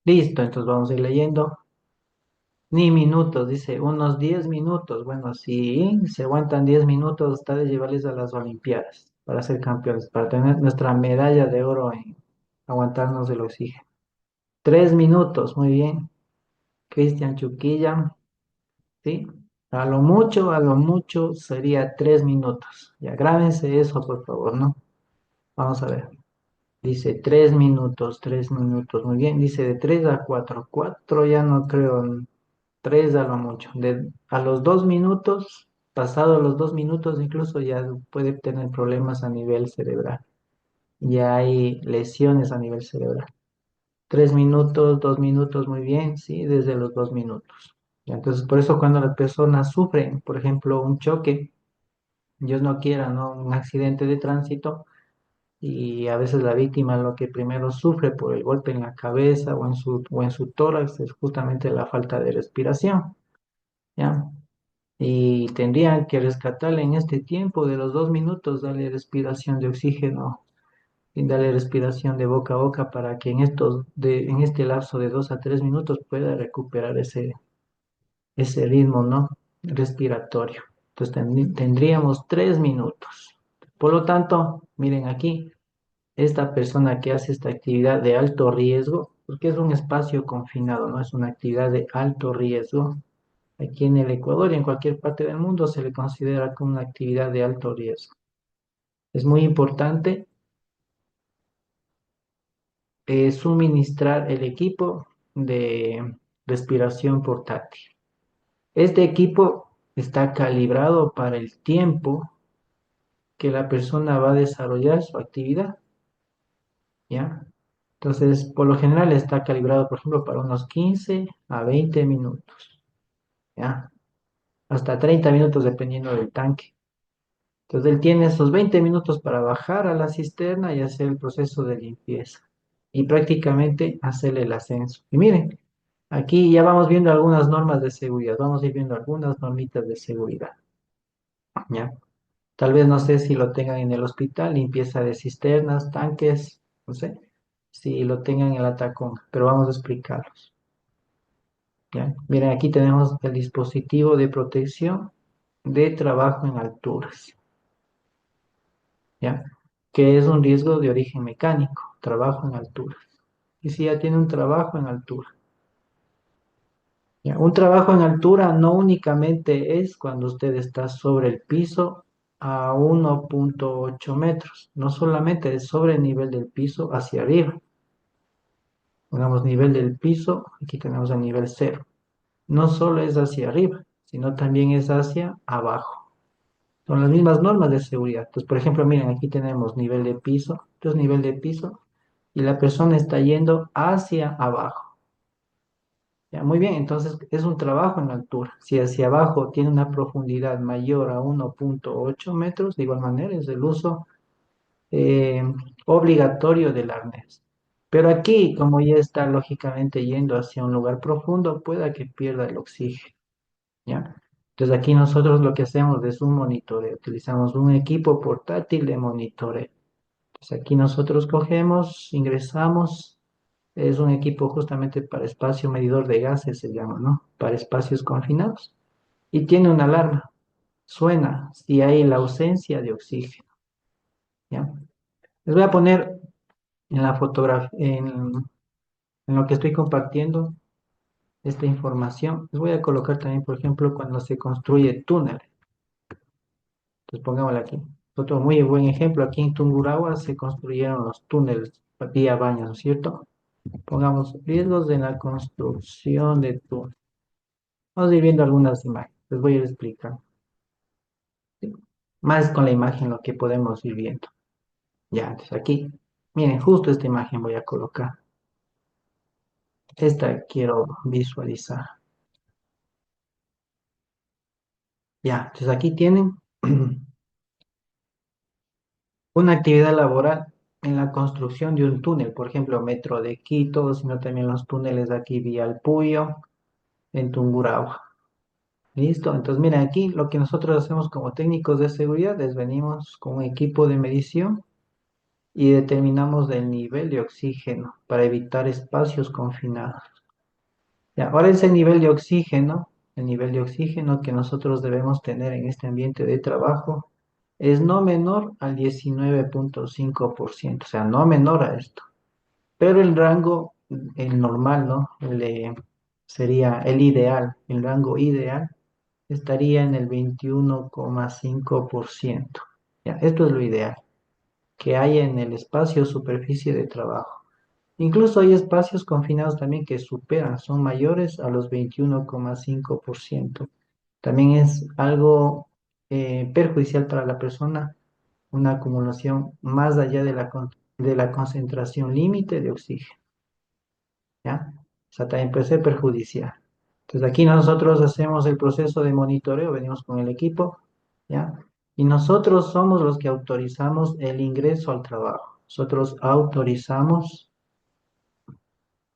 Listo, entonces vamos a ir leyendo. Ni minutos, dice, unos 10 minutos. Bueno, si se aguantan 10 minutos, está de llevarles a las Olimpiadas para ser campeones, para tener nuestra medalla de oro en aguantarnos el oxígeno. 3 minutos, muy bien. Cristian Chuquilla, ¿sí? A lo mucho sería 3 minutos. Ya grábense eso, por favor, ¿no? Vamos a ver. Dice 3 minutos, muy bien. Dice de 3 a 4. 4 ya no creo, 3 a lo mucho. A los 2 minutos, pasado los 2 minutos, incluso ya puede tener problemas a nivel cerebral. Ya hay lesiones a nivel cerebral. 3 minutos, 2 minutos, muy bien, sí, desde los 2 minutos. Ya, entonces, por eso cuando las personas sufren, por ejemplo, un choque, Dios no quiera, ¿no? Un accidente de tránsito, y a veces la víctima lo que primero sufre por el golpe en la cabeza o en su tórax es justamente la falta de respiración, ¿ya? Y tendrían que rescatarle en este tiempo de los 2 minutos, darle respiración de oxígeno y darle respiración de boca a boca para que en este lapso de 2 a 3 minutos pueda recuperar ese ritmo, ¿no? Respiratorio. Entonces tendríamos 3 minutos. Por lo tanto, miren aquí, esta persona que hace esta actividad de alto riesgo, porque es un espacio confinado, no es una actividad de alto riesgo. Aquí en el Ecuador y en cualquier parte del mundo se le considera como una actividad de alto riesgo. Es muy importante suministrar el equipo de respiración portátil. Este equipo está calibrado para el tiempo que la persona va a desarrollar su actividad, ¿ya? Entonces, por lo general está calibrado, por ejemplo, para unos 15 a 20 minutos, ¿ya? Hasta 30 minutos dependiendo del tanque. Entonces, él tiene esos 20 minutos para bajar a la cisterna y hacer el proceso de limpieza y prácticamente hacerle el ascenso. Y miren, aquí ya vamos viendo algunas normas de seguridad, vamos a ir viendo algunas normitas de seguridad, ¿ya? Tal vez no sé si lo tengan en el hospital, limpieza de cisternas, tanques, no sé, si lo tengan en la Tacoma, pero vamos a explicarlos, ¿ya? Miren, aquí tenemos el dispositivo de protección de trabajo en alturas, ¿ya? Que es un riesgo de origen mecánico, trabajo en alturas. Y si ya tiene un trabajo en altura, ¿ya? Un trabajo en altura no únicamente es cuando usted está sobre el piso a 1,8 metros, no solamente es sobre el nivel del piso hacia arriba. Pongamos nivel del piso, aquí tenemos el nivel cero. No solo es hacia arriba, sino también es hacia abajo. Son las mismas normas de seguridad. Entonces, por ejemplo, miren, aquí tenemos nivel de piso, esto es nivel de piso, y la persona está yendo hacia abajo. Ya, muy bien, entonces es un trabajo en altura. Si hacia abajo tiene una profundidad mayor a 1,8 metros, de igual manera es el uso eh, obligatorio del arnés. Pero aquí, como ya está lógicamente yendo hacia un lugar profundo, pueda que pierda el oxígeno, ¿ya? Entonces aquí nosotros lo que hacemos es un monitoreo, utilizamos un equipo portátil de monitoreo. Entonces aquí nosotros cogemos, ingresamos, es un equipo justamente para espacio medidor de gases, se llama, ¿no? Para espacios confinados. Y tiene una alarma, suena si hay la ausencia de oxígeno, ¿ya? Les voy a poner en la fotografía, en lo que estoy compartiendo esta información. Les voy a colocar también, por ejemplo, cuando se construye túnel. Entonces pongámoslo aquí. Otro muy buen ejemplo, aquí en Tungurahua se construyeron los túneles vía baños, ¿no es cierto? Pongamos riesgos de la construcción de túneles. Vamos a ir viendo algunas imágenes. Les voy a ir explicando, ¿sí? Más con la imagen lo que podemos ir viendo. Ya, entonces aquí, miren, justo esta imagen voy a colocar. Esta quiero visualizar. Ya, entonces aquí tienen una actividad laboral en la construcción de un túnel, por ejemplo, Metro de Quito, sino también los túneles de aquí vía El Puyo, en Tungurahua. ¿Listo? Entonces, miren, aquí lo que nosotros hacemos como técnicos de seguridad es venimos con un equipo de medición y determinamos el nivel de oxígeno para evitar espacios confinados. Ya, ahora ese el nivel de oxígeno que nosotros debemos tener en este ambiente de trabajo es no menor al 19,5%, o sea, no menor a esto. Pero el rango, el normal, ¿no? Sería el ideal, el rango ideal estaría en el 21,5%. Ya, esto es lo ideal que hay en el espacio superficie de trabajo. Incluso hay espacios confinados también que superan, son mayores a los 21,5%. También es algo perjudicial para la persona una acumulación más allá de la concentración límite de oxígeno, ¿ya? O sea, también puede ser perjudicial. Entonces aquí nosotros hacemos el proceso de monitoreo, venimos con el equipo, ¿ya? Y nosotros somos los que autorizamos el ingreso al trabajo. Nosotros autorizamos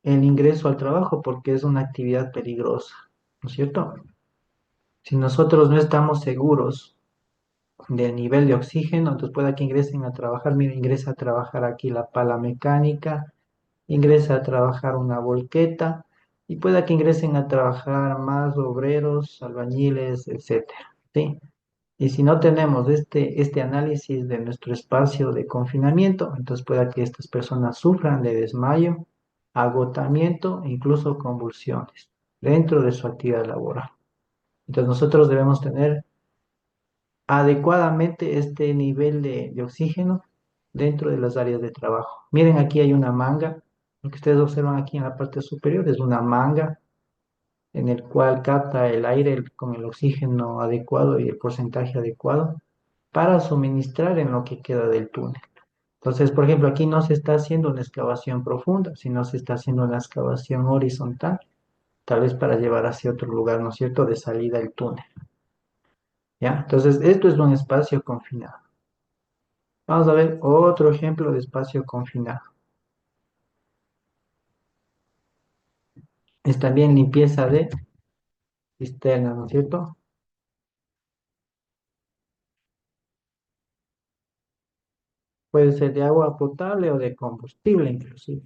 el ingreso al trabajo porque es una actividad peligrosa, ¿no es cierto? Si nosotros no estamos seguros del nivel de oxígeno, entonces pueda que ingresen a trabajar, mira, ingresa a trabajar aquí la pala mecánica, ingresa a trabajar una volqueta y pueda que ingresen a trabajar más obreros, albañiles, etcétera, ¿sí? Y si no tenemos este análisis de nuestro espacio de confinamiento, entonces pueda que estas personas sufran de desmayo, agotamiento e incluso convulsiones dentro de su actividad laboral. Entonces nosotros debemos tener adecuadamente este nivel de oxígeno dentro de las áreas de trabajo. Miren, aquí hay una manga. Lo que ustedes observan aquí en la parte superior es una manga en el cual capta el aire con el oxígeno adecuado y el porcentaje adecuado para suministrar en lo que queda del túnel. Entonces, por ejemplo, aquí no se está haciendo una excavación profunda, sino se está haciendo una excavación horizontal, tal vez para llevar hacia otro lugar, ¿no es cierto?, de salida del túnel. ¿Ya? Entonces, esto es un espacio confinado. Vamos a ver otro ejemplo de espacio confinado. Es también limpieza de cisternas, ¿no es cierto? Puede ser de agua potable o de combustible inclusive.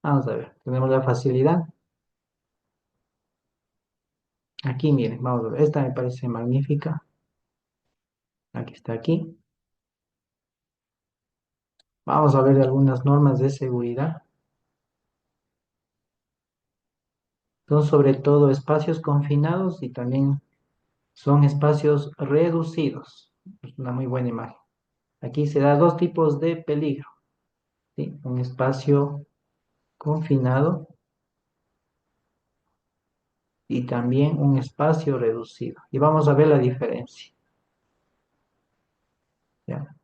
Vamos a ver, tenemos la facilidad. Aquí, miren, vamos a ver. Esta me parece magnífica. Aquí está aquí. Vamos a ver algunas normas de seguridad. Son sobre todo espacios confinados y también son espacios reducidos. Es una muy buena imagen. Aquí se da dos tipos de peligro, ¿sí? Un espacio confinado y también un espacio reducido. Y vamos a ver la diferencia, ¿ya?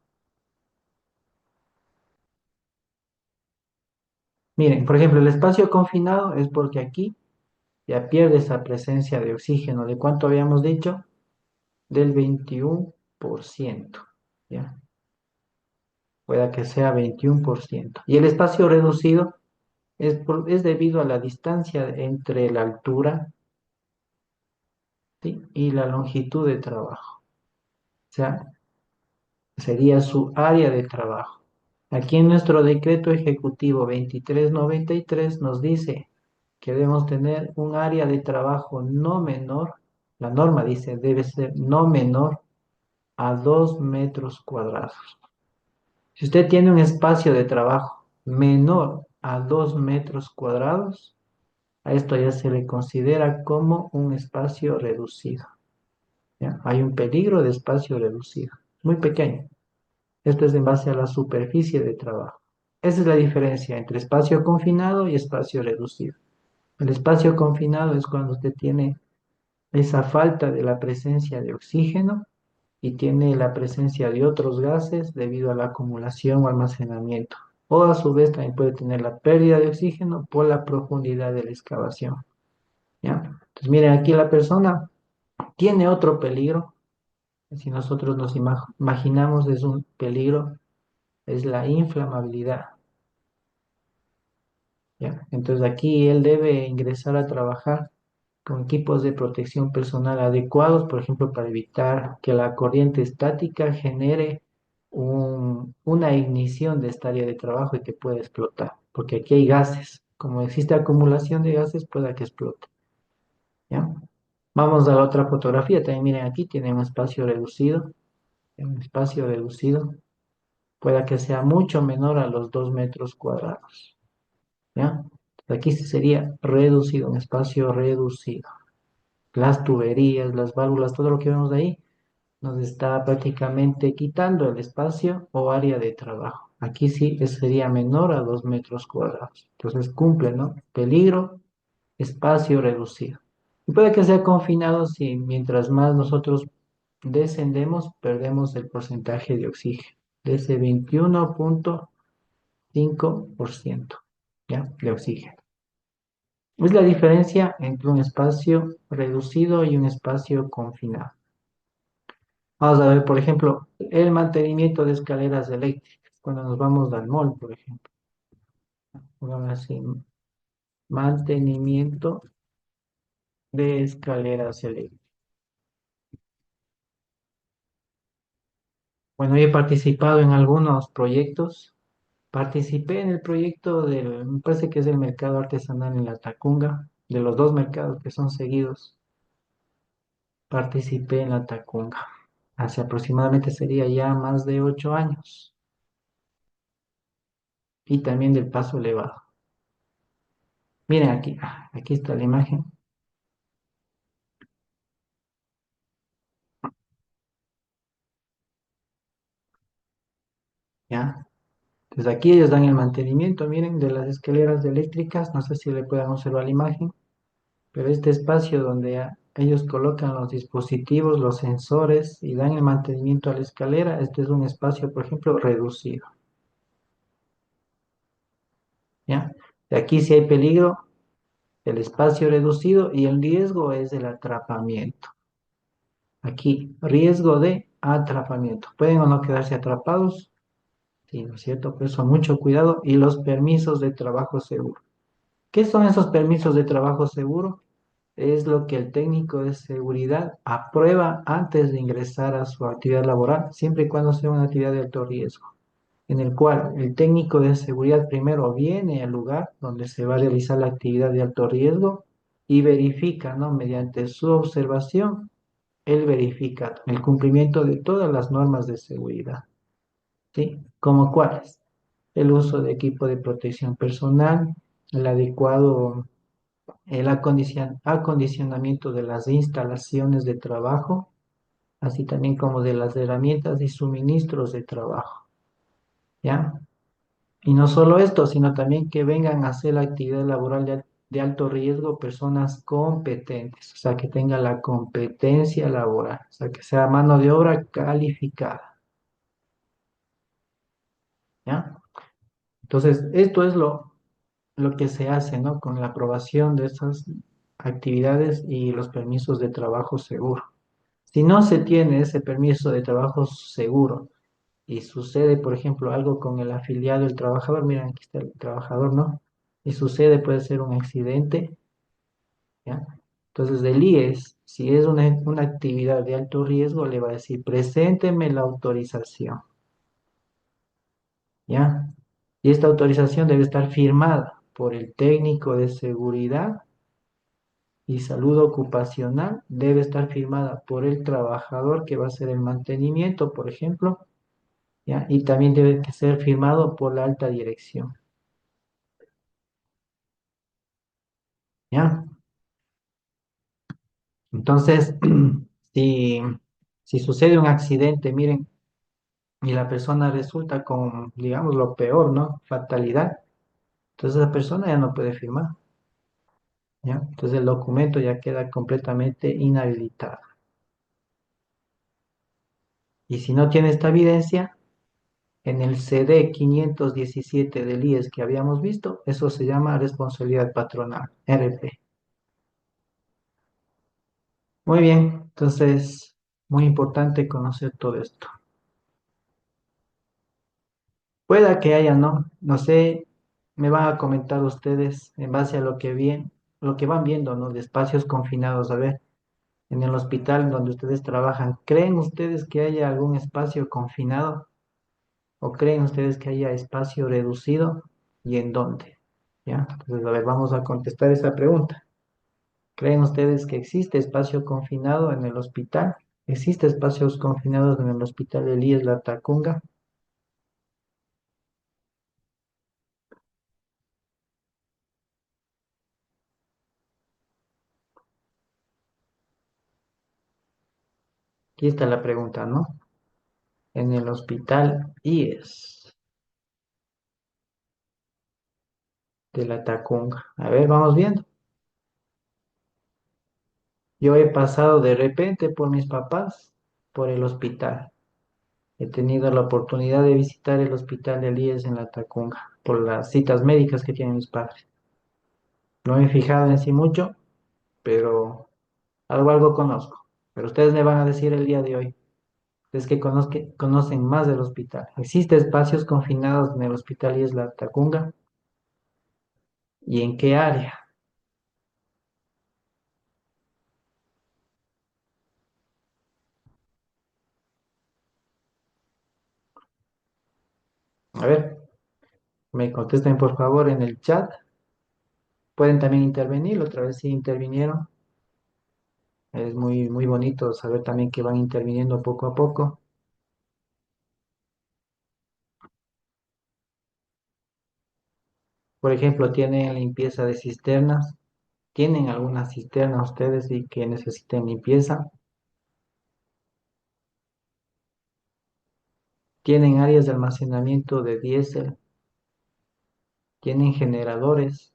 Miren, por ejemplo, el espacio confinado es porque aquí ya pierde esa presencia de oxígeno. ¿De cuánto habíamos dicho? Del 21%, ¿ya? Pueda que sea 21%. Y el espacio reducido es debido a la distancia entre la altura, ¿sí?, y la longitud de trabajo. O sea, sería su área de trabajo. Aquí en nuestro decreto ejecutivo 2393 nos dice que debemos tener un área de trabajo no menor, la norma dice debe ser no menor a 2 metros cuadrados. Si usted tiene un espacio de trabajo menor a 2 metros cuadrados, a esto ya se le considera como un espacio reducido, ¿ya? Hay un peligro de espacio reducido, muy pequeño. Esto es en base a la superficie de trabajo. Esa es la diferencia entre espacio confinado y espacio reducido. El espacio confinado es cuando usted tiene esa falta de la presencia de oxígeno y tiene la presencia de otros gases debido a la acumulación o almacenamiento. O a su vez también puede tener la pérdida de oxígeno por la profundidad de la excavación, ¿ya? Entonces, miren, aquí la persona tiene otro peligro. Si nosotros nos imaginamos es un peligro, es la inflamabilidad, ¿ya? Entonces aquí él debe ingresar a trabajar con equipos de protección personal adecuados, por ejemplo, para evitar que la corriente estática genere una ignición de esta área de trabajo y que pueda explotar, porque aquí hay gases. Como existe acumulación de gases, pueda que explote. ¿Ya? Vamos a la otra fotografía. También miren aquí, tiene un espacio reducido. Un espacio reducido. Pueda que sea mucho menor a los 2 metros cuadrados. ¿Ya? Aquí sí sería reducido, un espacio reducido. Las tuberías, las válvulas, todo lo que vemos de ahí, nos está prácticamente quitando el espacio o área de trabajo. Aquí sí sería menor a 2 metros cuadrados. Entonces cumple, ¿no? Peligro, espacio reducido. Y puede que sea confinado si mientras más nosotros descendemos, perdemos el porcentaje de oxígeno, de ese 21,5%, ¿ya? De oxígeno. Es la diferencia entre un espacio reducido y un espacio confinado. Vamos a ver, por ejemplo, el mantenimiento de escaleras eléctricas. Cuando nos vamos al mall, por ejemplo. Pongamos así, mantenimiento de escaleras eléctricas. Bueno, yo he participado en algunos proyectos. Participé en el proyecto me parece que es el mercado artesanal en la Tacunga, de los dos mercados que son seguidos. Participé en la Tacunga. Hace aproximadamente sería ya más de 8 años. Y también del paso elevado. Miren aquí, aquí está la imagen. ¿Ya? Entonces aquí ellos dan el mantenimiento, miren, de las escaleras eléctricas. No sé si le puedan observar la imagen, pero este espacio donde ellos colocan los dispositivos, los sensores y dan el mantenimiento a la escalera, este es un espacio, por ejemplo, reducido. ¿Ya? De aquí si hay peligro, el espacio reducido y el riesgo es el atrapamiento. Aquí, riesgo de atrapamiento. Pueden o no quedarse atrapados, sí, ¿no es cierto? Por eso mucho cuidado y los permisos de trabajo seguro. ¿Qué son esos permisos de trabajo seguro? Es lo que el técnico de seguridad aprueba antes de ingresar a su actividad laboral, siempre y cuando sea una actividad de alto riesgo, en el cual el técnico de seguridad primero viene al lugar donde se va a realizar la actividad de alto riesgo y verifica, ¿no? Mediante su observación, él verifica el cumplimiento de todas las normas de seguridad, ¿sí? ¿Como cuáles? El uso de equipo de protección personal, el adecuado acondicionamiento de las instalaciones de trabajo, así también como de las herramientas y suministros de trabajo, ¿ya? Y no solo esto, sino también que vengan a hacer la actividad laboral de alto riesgo personas competentes, o sea, que tengan la competencia laboral, o sea, que sea mano de obra calificada, ¿ya? Entonces, esto es lo que se hace, ¿no? Con la aprobación de estas actividades y los permisos de trabajo seguro. Si no se tiene ese permiso de trabajo seguro y sucede, por ejemplo, algo con el afiliado, el trabajador, miren, aquí está el trabajador, ¿no? Y sucede, puede ser un accidente, ¿ya? Entonces, el IES, si es una actividad de alto riesgo, le va a decir, presénteme la autorización, ¿ya? Y esta autorización debe estar firmada por el técnico de seguridad y salud ocupacional, debe estar firmada por el trabajador que va a hacer el mantenimiento, por ejemplo, ¿ya? Y también debe que ser firmado por la alta dirección, ¿ya? Entonces, si, si sucede un accidente, miren, y la persona resulta con, digamos, lo peor, ¿no? Fatalidad, entonces esa persona ya no puede firmar, ¿ya? Entonces el documento ya queda completamente inhabilitado. Y si no tiene esta evidencia, en el CD 517 del IES que habíamos visto, eso se llama responsabilidad patronal, RP. Muy bien, entonces, muy importante conocer todo esto. Pueda que haya, ¿no? No sé, me van a comentar ustedes en base a lo que vi. lo que van viendo, ¿no? De espacios confinados. A ver, en el hospital donde ustedes trabajan, ¿creen ustedes que haya algún espacio confinado o creen ustedes que haya espacio reducido y en dónde? ¿Ya? Entonces, a ver, vamos a contestar esa pregunta. ¿Creen ustedes que existe espacio confinado en el hospital? ¿Existe espacios confinados en el hospital Elías La Tacunga? Aquí está la pregunta, ¿no? En el hospital IES de La Tacunga. A ver, vamos viendo. Yo he pasado de repente por mis papás, por el hospital. He tenido la oportunidad de visitar el hospital de Elías en La Tacunga, por las citas médicas que tienen mis padres. No me he fijado en sí mucho, pero algo conozco. Pero ustedes me van a decir el día de hoy. Ustedes que conocen más del hospital. ¿Existe espacios confinados en el hospital Elías La Tacunga? ¿Y en qué área? A ver, me contesten por favor en el chat. Pueden también intervenir, otra vez sí intervinieron. Es muy bonito saber también que van interviniendo poco a poco. Por ejemplo, tienen limpieza de cisternas. ¿Tienen alguna cisterna ustedes y que necesiten limpieza? ¿Tienen áreas de almacenamiento de diésel? ¿Tienen generadores?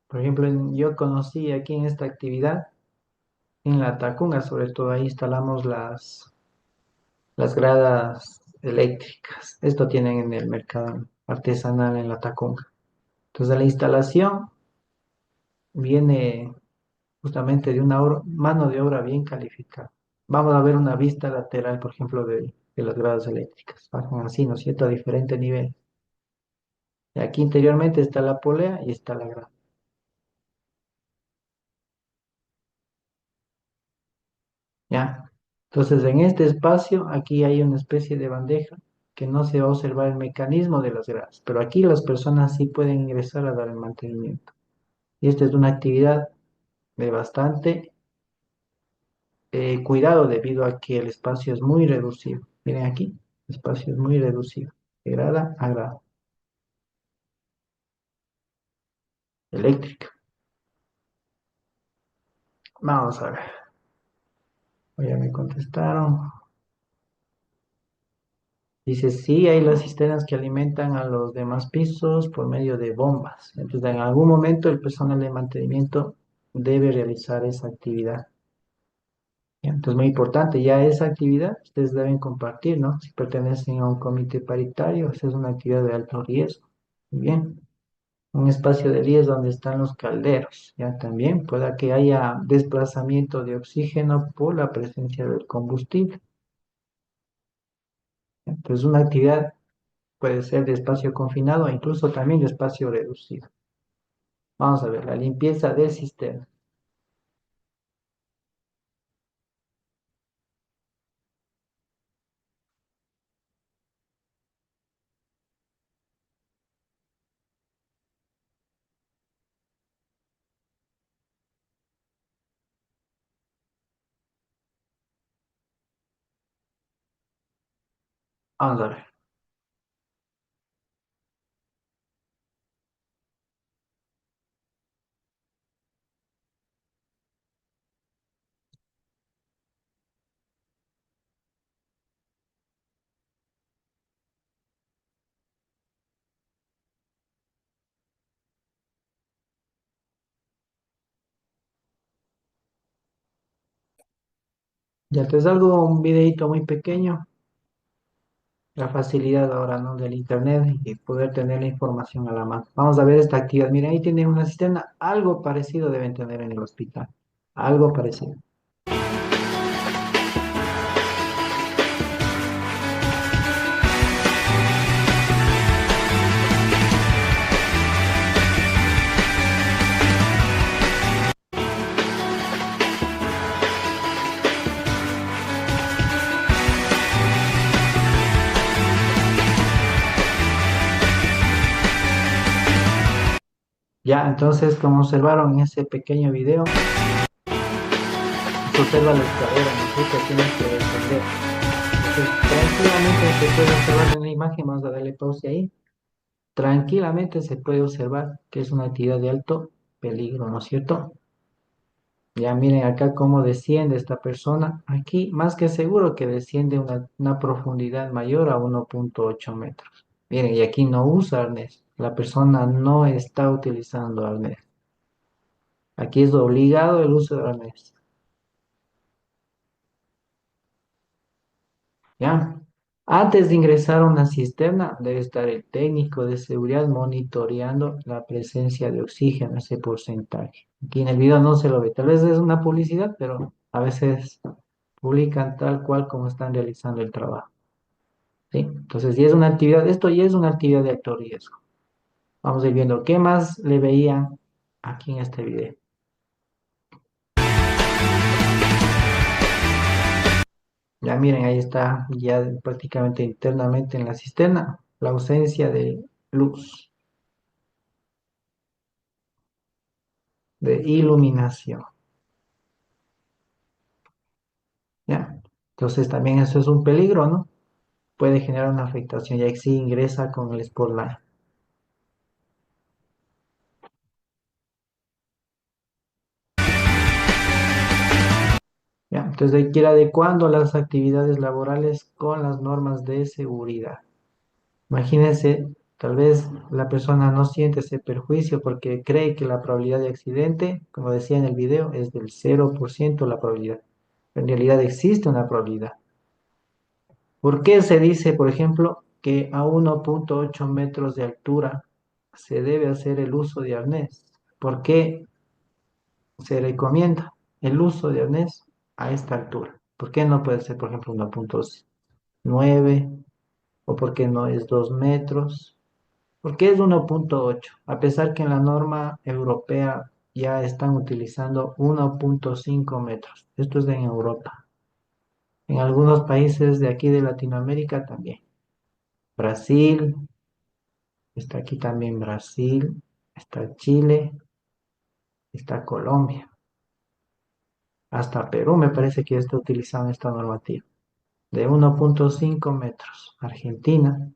Por ejemplo, yo conocí aquí en esta actividad, en la Tacunga, sobre todo ahí instalamos las gradas eléctricas. Esto tienen en el mercado artesanal en la Tacunga. Entonces, la instalación viene justamente de una mano de obra bien calificada. Vamos a ver una vista lateral, por ejemplo, de las gradas eléctricas. Bajan así, ¿no es cierto? A diferente nivel. Y aquí interiormente está la polea y está la grada. ¿Ya? Entonces, en este espacio, aquí hay una especie de bandeja que no se va a observar el mecanismo de las gradas, pero aquí las personas sí pueden ingresar a dar el mantenimiento. Y esta es una actividad de bastante cuidado debido a que el espacio es muy reducido. Miren aquí, el espacio es muy reducido, de grada a grada. Eléctrica. Vamos a ver. Ya me contestaron. Dice, sí, hay las cisternas que alimentan a los demás pisos por medio de bombas. Entonces, en algún momento el personal de mantenimiento debe realizar esa actividad. ¿Ya? Entonces, muy importante, ya esa actividad ustedes deben compartir, ¿no? Si pertenecen a un comité paritario, esa es una actividad de alto riesgo. Muy bien. Un espacio de riesgo donde están los calderos, ya también pueda que haya desplazamiento de oxígeno por la presencia del combustible. Entonces, una actividad puede ser de espacio confinado o incluso también de espacio reducido. Vamos a ver, la limpieza del sistema. Vamos a ver. Ya te salgo un videito muy pequeño la facilidad ahora, ¿no? Del internet y poder tener la información a la mano. Vamos a ver esta actividad. Miren, ahí tienen una cisterna. Algo parecido deben tener en el hospital. Algo parecido. Ya, entonces, como observaron en ese pequeño video, se observa la escalera, ¿no es cierto? Tienen que descender. Entonces, tranquilamente se puede observar en la imagen, vamos a darle pausa ahí. Tranquilamente se puede observar que es una actividad de alto peligro, ¿no es cierto? Ya miren acá cómo desciende esta persona. Aquí más que seguro que desciende una profundidad mayor a 1,8 metros. Miren, y aquí no usa arnés. La persona no está utilizando arnés. Aquí es obligado el uso de arnés. ¿Ya? Antes de ingresar a una cisterna, debe estar el técnico de seguridad monitoreando la presencia de oxígeno, ese porcentaje. Aquí en el video no se lo ve. Tal vez es una publicidad, pero a veces publican tal cual como están realizando el trabajo. ¿Sí? Entonces, ya es una actividad, esto ya es una actividad de alto riesgo. Vamos a ir viendo qué más le veían aquí en este video. Ya miren, ahí está ya prácticamente internamente en la cisterna, la ausencia de luz, de iluminación. ¿Ya? Entonces también eso es un peligro, ¿no? Puede generar una afectación, ya que si ingresa con el spotlight. ¿Ya? Entonces hay que ir adecuando las actividades laborales con las normas de seguridad. Imagínense, tal vez la persona no siente ese perjuicio porque cree que la probabilidad de accidente, como decía en el video, es del 0% la probabilidad. En realidad existe una probabilidad. ¿Por qué se dice, por ejemplo, que a 1,8 metros de altura se debe hacer el uso de arnés? ¿Por qué se recomienda el uso de arnés a esta altura? ¿Por qué no puede ser, por ejemplo, 1,9 o por qué no es 2 metros? ¿Por qué es 1,8? A pesar que en la norma europea ya están utilizando 1,5 metros. Esto es en Europa. En algunos países de aquí de Latinoamérica también. Brasil, está aquí también Brasil, está Chile, está Colombia. Hasta Perú me parece que ya está utilizando esta normativa. De 1,5 metros. Argentina.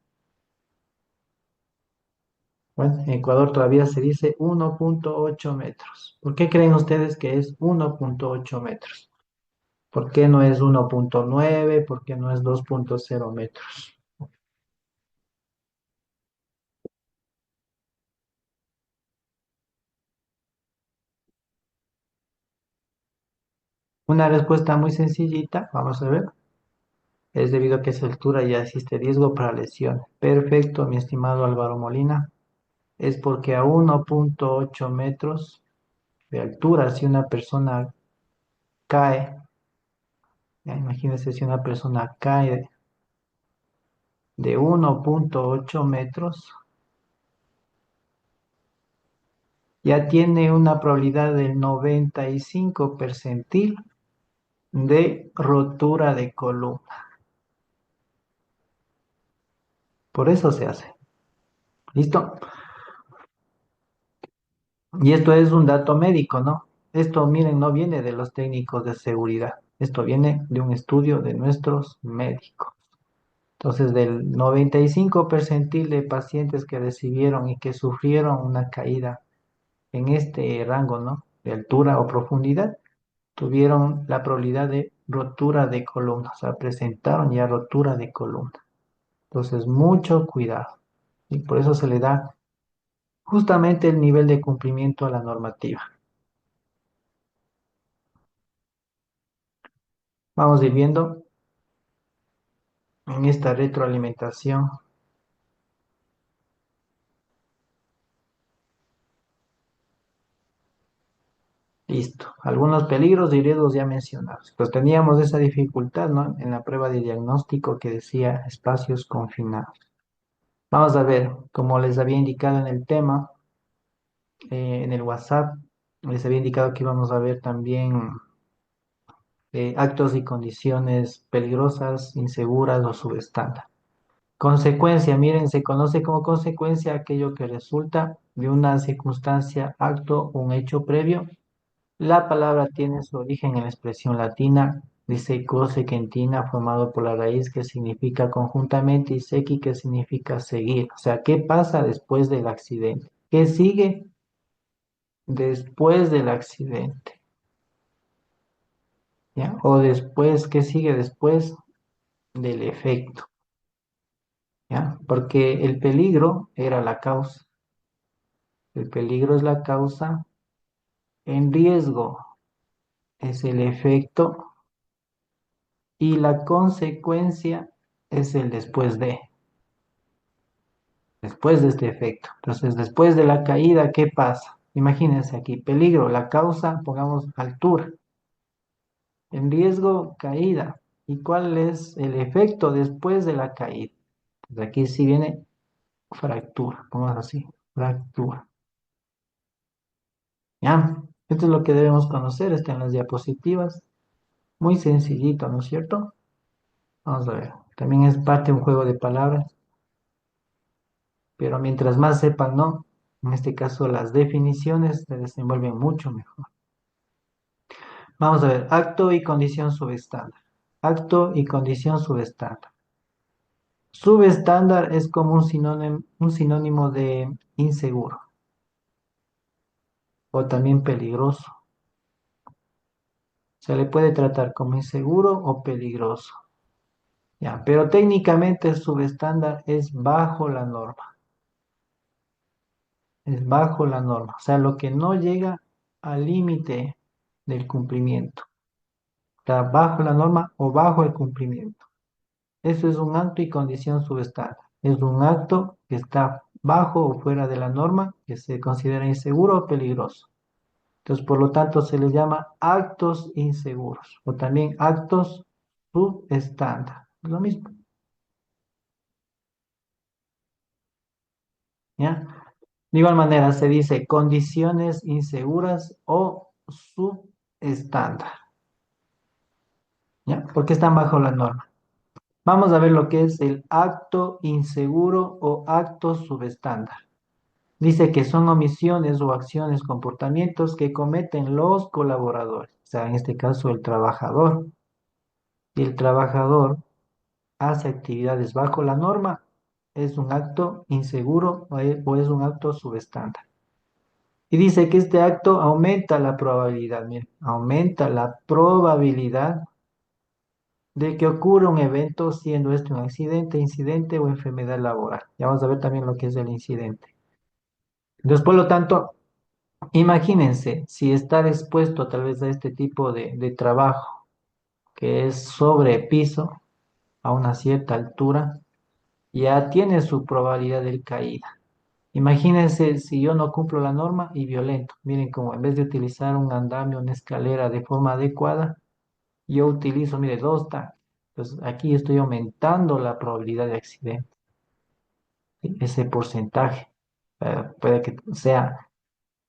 Bueno, en Ecuador todavía se dice 1,8 metros. ¿Por qué creen ustedes que es 1,8 metros? ¿Por qué no es 1,9? ¿Por qué no es 2,0 metros? Una respuesta muy sencillita, vamos a ver, es debido a que a esa altura ya existe riesgo para lesión. Perfecto, mi estimado Álvaro Molina. Es porque a 1,8 metros de altura, si una persona cae, ya imagínense si una persona cae de 1,8 metros, ya tiene una probabilidad del 95 percentil de rotura de columna. Por eso se hace. ¿Listo? Y esto es un dato médico, ¿no? Esto, miren, no viene de los técnicos de seguridad. Esto viene de un estudio de nuestros médicos. Entonces, del 95 percentil de pacientes que recibieron y que sufrieron una caída en este rango, ¿no? De altura o profundidad, tuvieron la probabilidad de rotura de columna, o sea, presentaron ya rotura de columna. Entonces, mucho cuidado. Y por eso se le da justamente el nivel de cumplimiento a la normativa. Vamos a ir viendo en en esta retroalimentación. Listo. Algunos peligros y riesgos ya mencionados. Pues teníamos esa dificultad, ¿no? En la prueba de diagnóstico que decía espacios confinados. Vamos a ver, como les había indicado en el tema, en el WhatsApp, les había indicado que íbamos a ver también actos y condiciones peligrosas, inseguras o subestándar. Consecuencia, miren, se conoce como consecuencia aquello que resulta de una circunstancia, acto o un hecho previo. La palabra tiene su origen en la expresión latina, dice consequentina, formado por la raíz que significa conjuntamente y sequi, que significa seguir. O sea, ¿qué pasa después del accidente? ¿Qué sigue después del accidente? ¿Ya? O después, ¿qué sigue después del efecto? ¿Ya? Porque el peligro era la causa. El peligro es la causa. En riesgo es el efecto y la consecuencia es el después de este efecto. Entonces, después de la caída, ¿qué pasa? Imagínense aquí, peligro, la causa, pongamos altura. En riesgo, caída. ¿Y cuál es el efecto después de la caída? Pues aquí sí viene fractura, pongamos así, fractura. ¿Ya? Esto es lo que debemos conocer, está en las diapositivas. Muy sencillito, ¿no es cierto? Vamos a ver. También es parte de un juego de palabras, pero mientras más sepan, ¿no? En este caso, las definiciones se desenvuelven mucho mejor. Vamos a ver, acto y condición subestándar. Acto y condición subestándar. Subestándar es como un sinónimo de inseguro o también peligroso. Se le puede tratar como inseguro o peligroso. Ya, pero técnicamente el subestándar es bajo la norma. Es bajo la norma. O sea, lo que no llega al límite del cumplimiento. Está bajo la norma o bajo el cumplimiento. Eso es un acto y condición subestándar. Es un acto que está bajo o fuera de la norma, que se considera inseguro o peligroso. Entonces, por lo tanto, se les llama actos inseguros o también actos subestándar. Es lo mismo, ¿ya? De igual manera, se dice condiciones inseguras o subestándar, ¿ya? Porque están bajo la norma. Vamos a ver lo que es el acto inseguro o acto subestándar. Dice que son omisiones o acciones, comportamientos que cometen los colaboradores, o sea, en este caso el trabajador. Si el trabajador hace actividades bajo la norma, es un acto inseguro o es un acto subestándar. Y dice que este acto aumenta la probabilidad, miren, aumenta la probabilidad de que ocurra un evento, siendo este un accidente, incidente o enfermedad laboral. Ya vamos a ver también lo que es el incidente. Entonces, por lo tanto, imagínense si estar expuesto tal vez a este tipo de trabajo que es sobre piso a una cierta altura, ya tiene su probabilidad de caída. Imagínense si yo no cumplo la norma y violento. Miren como en vez de utilizar un andamio, una escalera de forma adecuada, yo utilizo, mire, dos tanques. Entonces aquí estoy aumentando la probabilidad de accidente, ¿sí? Ese porcentaje. Puede que sea,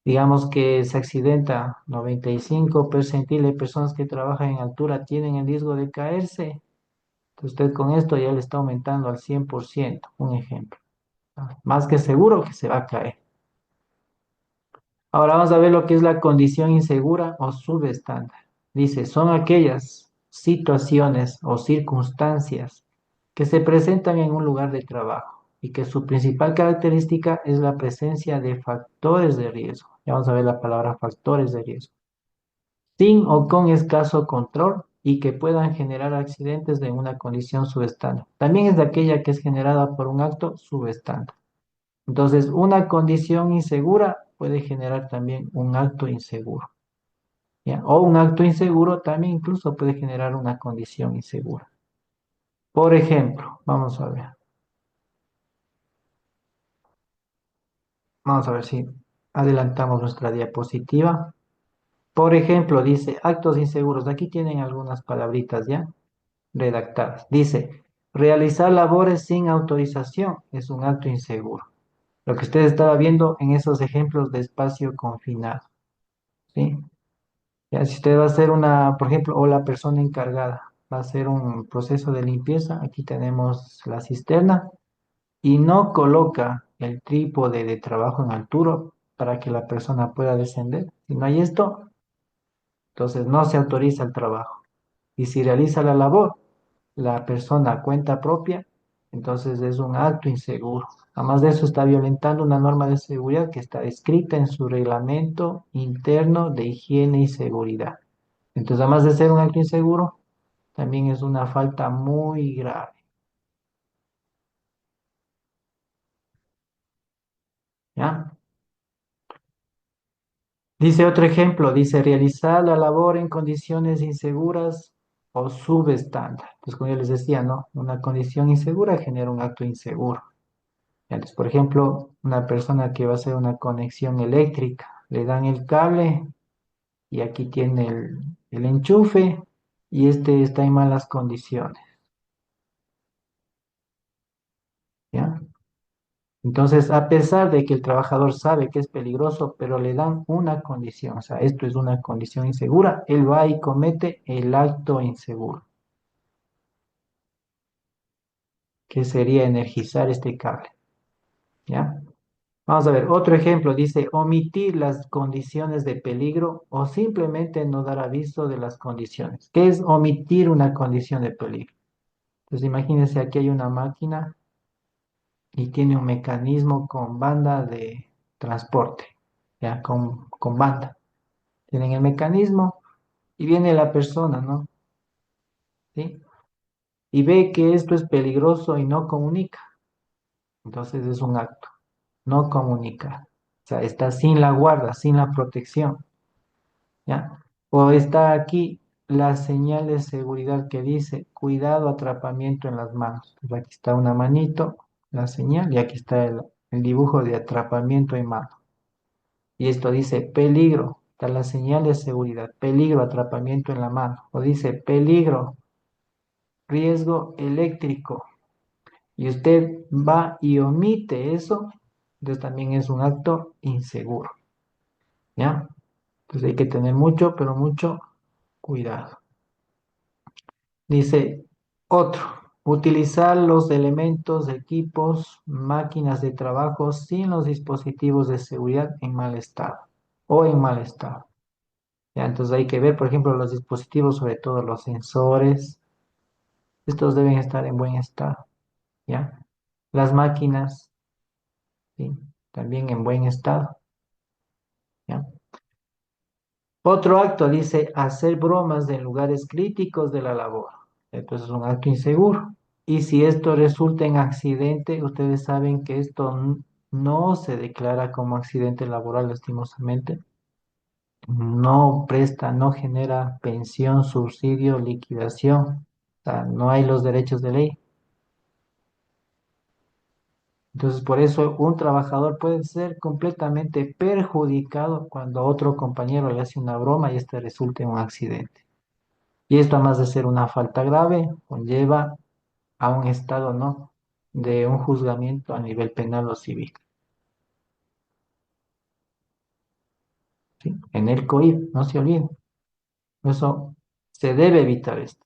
digamos que se accidenta 95 percentiles de personas que trabajan en altura tienen el riesgo de caerse. Entonces usted con esto ya le está aumentando al 100%, un ejemplo. ¿No? Más que seguro que se va a caer. Ahora vamos a ver lo que es la condición insegura o subestándar. Dice, son aquellas situaciones o circunstancias que se presentan en un lugar de trabajo y que su principal característica es la presencia de factores de riesgo. Ya vamos a ver la palabra factores de riesgo. Sin o con escaso control y que puedan generar accidentes de una condición subestándar. También es de aquella que es generada por un acto subestándar. Entonces, una condición insegura puede generar también un acto inseguro, ¿ya? O un acto inseguro también incluso puede generar una condición insegura. Por ejemplo, vamos a ver si adelantamos nuestra diapositiva. Por ejemplo, dice actos inseguros. Aquí tienen algunas palabritas ya redactadas. Dice, realizar labores sin autorización es un acto inseguro. Lo que usted estaba viendo en esos ejemplos de espacio confinado, ¿sí? Ya, si usted va a hacer una, por ejemplo, o la persona encargada va a hacer un proceso de limpieza, aquí tenemos la cisterna y no coloca el trípode de trabajo en altura para que la persona pueda descender. Si no hay esto, entonces no se autoriza el trabajo. Y si realiza la labor, la persona a cuenta propia, entonces es un acto inseguro. Además de eso, está violentando una norma de seguridad que está escrita en su reglamento interno de higiene y seguridad. Entonces, además de ser un acto inseguro, también es una falta muy grave. ¿Ya? Dice otro ejemplo, dice realizar la labor en condiciones inseguras o subestándar. Pues como yo les decía, ¿no? Una condición insegura genera un acto inseguro. Entonces, por ejemplo, una persona que va a hacer una conexión eléctrica, le dan el cable y aquí tiene el enchufe y este está en malas condiciones, ¿ya? Entonces, a pesar de que el trabajador sabe que es peligroso, pero le dan una condición, o sea, esto es una condición insegura, él va y comete el acto inseguro, que sería energizar este cable, ¿ya? Vamos a ver, otro ejemplo dice omitir las condiciones de peligro o simplemente no dar aviso de las condiciones. ¿Qué es omitir una condición de peligro? Pues imagínense, aquí hay una máquina y tiene un mecanismo con banda de transporte, ya, con banda. Tienen el mecanismo y viene la persona, ¿no? ¿Sí? Y ve que esto es peligroso y no comunica. Entonces es un acto, no comunicar. O sea, está sin la guarda, sin la protección. ¿Ya? O está aquí la señal de seguridad que dice, cuidado, atrapamiento en las manos. Pues aquí está una manito, la señal, y aquí está el dibujo de atrapamiento en mano. Y esto dice peligro, está la señal de seguridad, peligro, atrapamiento en la mano. O dice peligro, riesgo eléctrico. Y usted va y omite eso, entonces también es un acto inseguro. ¿Ya? Entonces hay que tener mucho, pero mucho cuidado. Dice otro, utilizar los elementos, equipos, máquinas de trabajo sin los dispositivos de seguridad en mal estado o en mal estado. Ya, entonces hay que ver, por ejemplo, los dispositivos, sobre todo los sensores, estos deben estar en buen estado, ¿ya? Las máquinas, ¿sí? También en buen estado, ¿ya? Otro acto dice hacer bromas en lugares críticos de la labor. Entonces es un acto inseguro. Y si esto resulta en accidente, ustedes saben que esto no se declara como accidente laboral, lastimosamente. No presta, no genera pensión, subsidio, liquidación. O sea, no hay los derechos de ley. Entonces, por eso un trabajador puede ser completamente perjudicado cuando otro compañero le hace una broma y este resulta en un accidente. Y esto, además de ser una falta grave, conlleva a un estado, ¿no? De un juzgamiento a nivel penal o civil, ¿sí? En el COIP, no se olviden. Eso se debe evitar esto.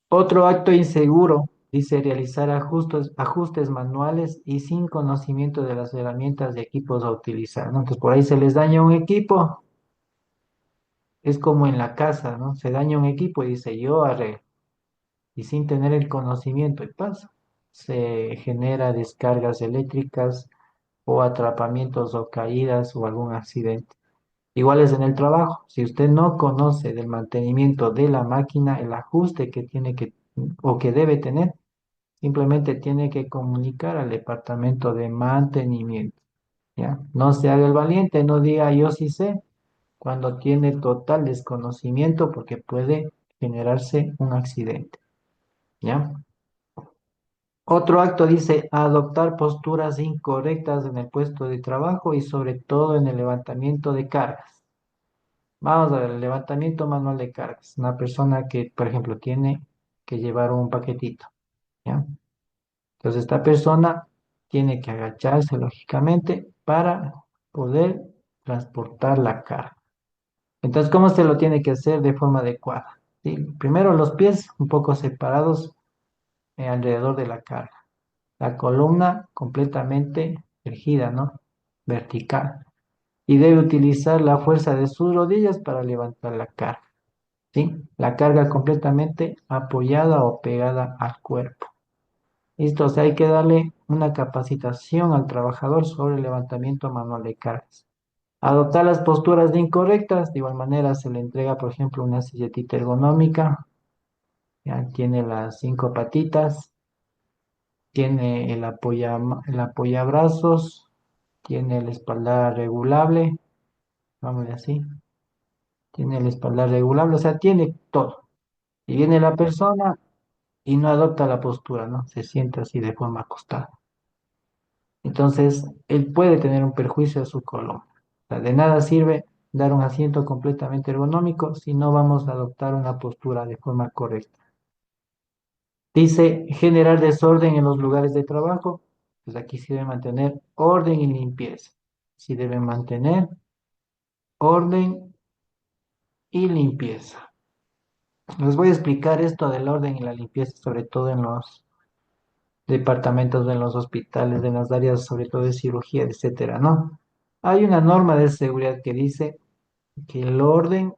Otro acto inseguro dice realizar ajustes manuales y sin conocimiento de las herramientas y equipos a utilizar, ¿no? Entonces, por ahí se les daña un equipo, es como en la casa, ¿no? Se daña un equipo y dice yo arreglo, y sin tener el conocimiento, y pasa. Se genera descargas eléctricas o atrapamientos o caídas o algún accidente. Igual es en el trabajo. Si usted no conoce del mantenimiento de la máquina, el ajuste que tiene que o que debe tener, simplemente tiene que comunicar al departamento de mantenimiento. ¿Ya? No se haga el valiente, no diga yo sí sé, cuando tiene total desconocimiento porque puede generarse un accidente. ¿Ya? Otro acto dice adoptar posturas incorrectas en el puesto de trabajo y sobre todo en el levantamiento de cargas. Vamos a ver, el levantamiento manual de cargas. Una persona que, por ejemplo, tiene que llevar un paquetito, ¿ya? Entonces, esta persona tiene que agacharse, lógicamente, para poder transportar la carga. Entonces, ¿cómo se lo tiene que hacer de forma adecuada? ¿Sí? Primero, los pies un poco separados alrededor de la carga. La columna completamente erigida, ¿no? Vertical. Y debe utilizar la fuerza de sus rodillas para levantar la carga, ¿sí? La carga completamente apoyada o pegada al cuerpo. Listo, o sea, hay que darle una capacitación al trabajador sobre el levantamiento manual de cargas. Adoptar las posturas de incorrectas, de igual manera se le entrega, por ejemplo, una silletita ergonómica, ya tiene las cinco patitas, tiene el apoyabrazos, tiene el espaldar regulable, vamos así, tiene el espaldar regulable, o sea, tiene todo. Y viene la persona y no adopta la postura, ¿no? Se siente así de forma acostada. Entonces, él puede tener un perjuicio a su columna. O sea, de nada sirve dar un asiento completamente ergonómico si no vamos a adoptar una postura de forma correcta. Dice generar desorden en los lugares de trabajo. Pues aquí sí debe mantener orden y limpieza. Sí deben mantener orden y limpieza. Les voy a explicar esto del orden y la limpieza, sobre todo en los departamentos, en los hospitales, en las áreas, sobre todo de cirugía, etcétera, ¿no? Hay una norma de seguridad que dice que el orden